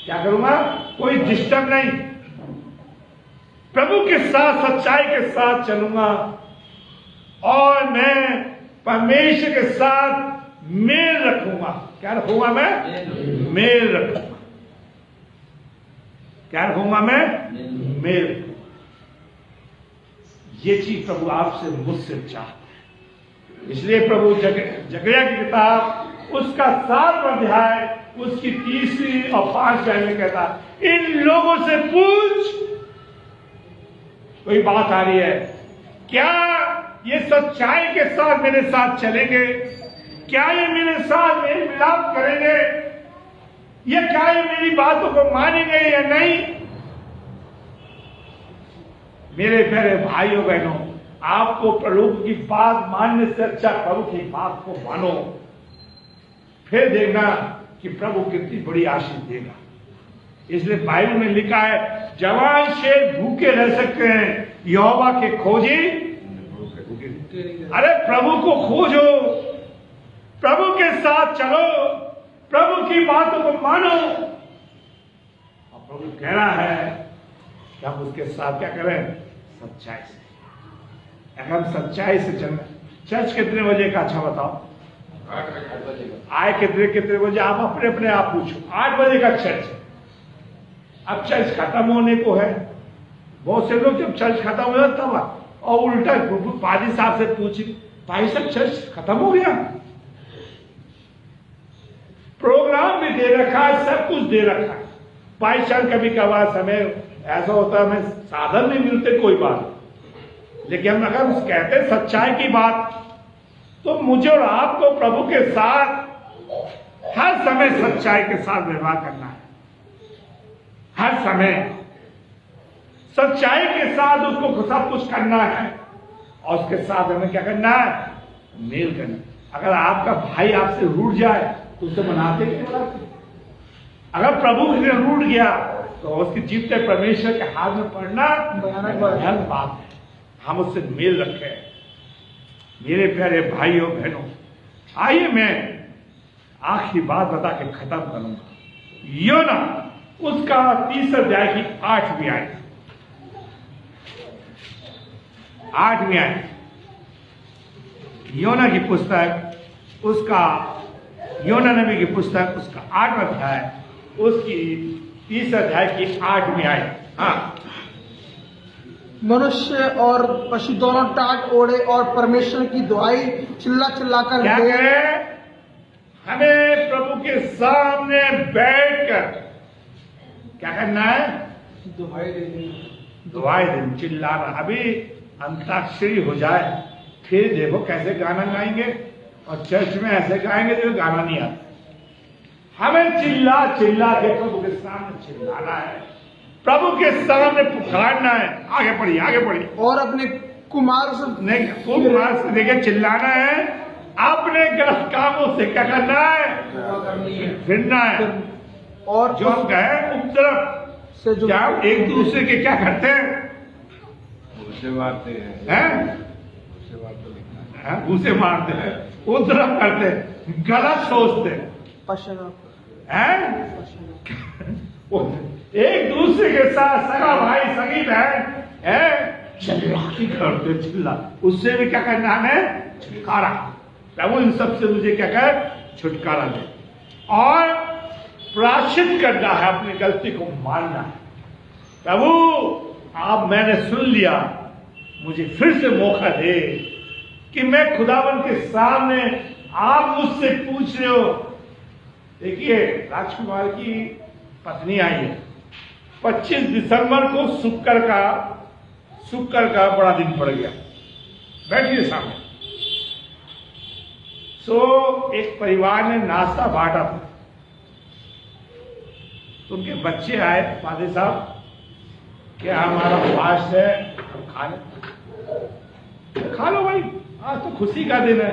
S1: क्या करूंगा? कोई डिस्टर्ब नहीं, प्रभु के साथ सच्चाई के साथ चलूंगा और मैं परमेश्वर के साथ मेल रखूंगा। क्या रखूंगा मैं? मेल रखूंगा। क्या रखूंगा मैं? मेल। ये चीज प्रभु आपसे मुझसे चाहते हैं। इसलिए प्रभु जकरिया की किताब उसका 7वां अध्याय उसकी 3री और 5वीं आयत में कहता है, इन लोगों से पूछ। कोई बात आ रही है, क्या ये सच्चाई के साथ मेरे साथ चलेंगे? क्या ये मेरे साथ मेल मिलाप करेंगे? ये क्या ये मेरी बातों को मानेंगे या नहीं? मेरे प्यारे भाइयों बहनों, आपको प्रभु की बात मानने से अच्छा प्रभु की बात को मानो, फिर देखना कि प्रभु कितनी बड़ी आशीष देगा। इसलिए बाइबल में लिखा है, जवान शेर भूखे रह सकते हैं, यहोवा के खोजी। अरे प्रभु को खोजो, प्रभु के साथ चलो, प्रभु की बातों को मानो। और प्रभु कह रहा है कि हम उसके साथ क्या करें? सच्चाई से। अगर हम सच्चाई से चलना। चर्च कितने बजे का? अच्छा बताओ।
S3: 8 बजे।
S1: आए कितने बजे? आप अपने अपने आप पूछो। 8 बजे का चर्च है। अब चर्च खत्म होने को है। बहुत से लोग जब चर्च खत्म हो जाता था और उल्टा पादी साहब से पूछे, भाई साहब चर्च खत्म हो गया? प्रोग्राम भी दे रखा है, सब कुछ दे रखा है। बाईचांस कभी कभार समय ऐसा होता है हमें साधन नहीं मिलते, कोई बात, लेकिन हम अगर कहते सच्चाई की बात, तो मुझे और आपको प्रभु के साथ हर समय सच्चाई के साथ व्यवहार करना है। हर समय सच्चाई के साथ उसको सब कुछ करना है, और उसके साथ हमें क्या करना है? मेल करना। अगर आपका भाई आपसे रूठ जाए तो उसे मनाते कि नहीं मनाते? अगर प्रभु से रूठ गया तो उसकी जीतते परमेश्वर के हाथ में पड़ना भयानक बात है। हम उससे मेल रखें। मेरे प्यारे भाइयों बहनों, आइए मैं आखिरी बात बता के खत्म करूंगा। योना उसका 30 अध्याय की 8वीं आयत, 8वीं आयत, योना की पुस्तक उसका, योना नबी की पुस्तक उसका 8वां अध्याय, उसकी 30 अध्याय की 8वीं आयत। हाँ,
S2: मनुष्य और पशु दोनों टाट ओढ़े और परमेश्वर की दुहाई चिल्ला चिल्ला कर
S1: क्या करें? हमें प्रभु के सामने बैठकर क्या करना है?
S2: दुहाई देनी,
S1: दुहाई देनी, चिल्लाना। अभी अंताक्षरी हो जाए फिर देखो कैसे गाना गाएंगे, और चर्च में ऐसे गाएंगे जो गाना नहीं आता। हमें चिल्ला चिल्ला के प्रभु के सामने चिल्लाना है, प्रभु के सामने पुकारना है। आगे बढ़िए, आगे बढ़िए।
S2: और अपने कुमार से
S1: नहीं, कुमार से देखिए चिल्लाना है, अपने गलत कामों से क्या करना है? फिरना है।
S2: और
S1: जो हम कहे उपद्रव
S2: से जो
S1: क्या एक दूसरे के क्या करते हैं?
S3: उसे मारते हैं,
S1: हैं?
S3: उसे मारते लिखना
S1: हैं? उसे मारते हैं, उपद्रव करते हैं, गलत सोचते हैं, एक दूसरे के साथ सगा भाई सगी बहन है चिल्लाती करते, चिल्ला। उससे भी क्या करना है? छुटकारा। प्रभु इन सबसे मुझे क्या कर? छुटकारा दे। और प्रायश्चित करना है, अपनी गलती को मानना है। प्रभु आप, मैंने सुन लिया, मुझे फिर से मौका दे कि मैं खुदावन के सामने, आप मुझसे पूछ रहे हो। देखिए, राजकुमार की पत्नी आई है, 25 दिसंबर को शुक्र का बड़ा दिन पड़ गया। बैठिए सामने। एक परिवार ने नाश्ता बांटा था, तो उनके बच्चे आए, फादर साहब क्या हमारा फास्ट है, हम खा लो भाई, आज तो खुशी का दिन है।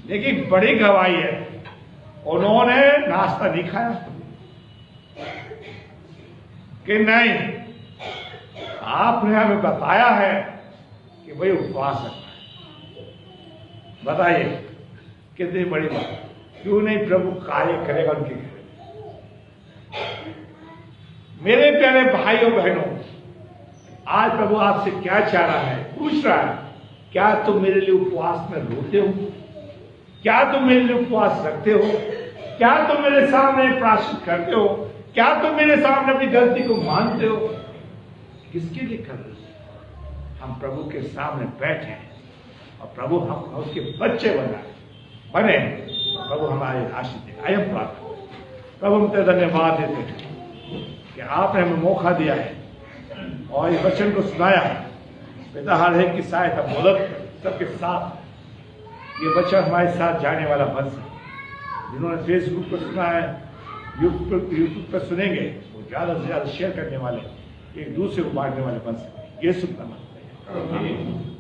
S1: लेकिन बड़ी गवाही है, उन्होंने नाश्ता नहीं खाया कि नहीं, आपने हमें बताया है कि भाई उपवास रखना है। बताइए कितनी बड़ी बात। क्यों नहीं प्रभु कार्य करेगा उनके घर। मेरे प्यारे भाइयों बहनों, आज प्रभु आपसे क्या चाह रहा है? पूछ रहा है, क्या तुम मेरे लिए उपवास में रोते हो? क्या तुम मेरे लिए उपवास रखते हो? क्या तुम मेरे सामने प्रायश्चित करते हो? क्या तुम मेरे सामने अपनी गलती को मानते हो? किसके लिए कर रहे हो? हम प्रभु के सामने बैठे हैं, और प्रभु हम उसके बच्चे बने। प्रभु हमारे आशीष दे। आइए प्रार्थना। प्रभु हम तेरा धन्यवाद देते हैं कि आपने हमें मौका दिया है और इस वचन को सुनाया है। पिता हर एक की सहायता मदद सबके साथ ये वचन हमारे साथ जाने वाला बन सके। जिन्होंने फेसबुक पर सुना है, यूट्यूब पर सुनेंगे, वो ज़्यादा से ज़्यादा शेयर करने वाले, एक दूसरे को बांटने वाले बन सके। ये शुभ नमस्ते।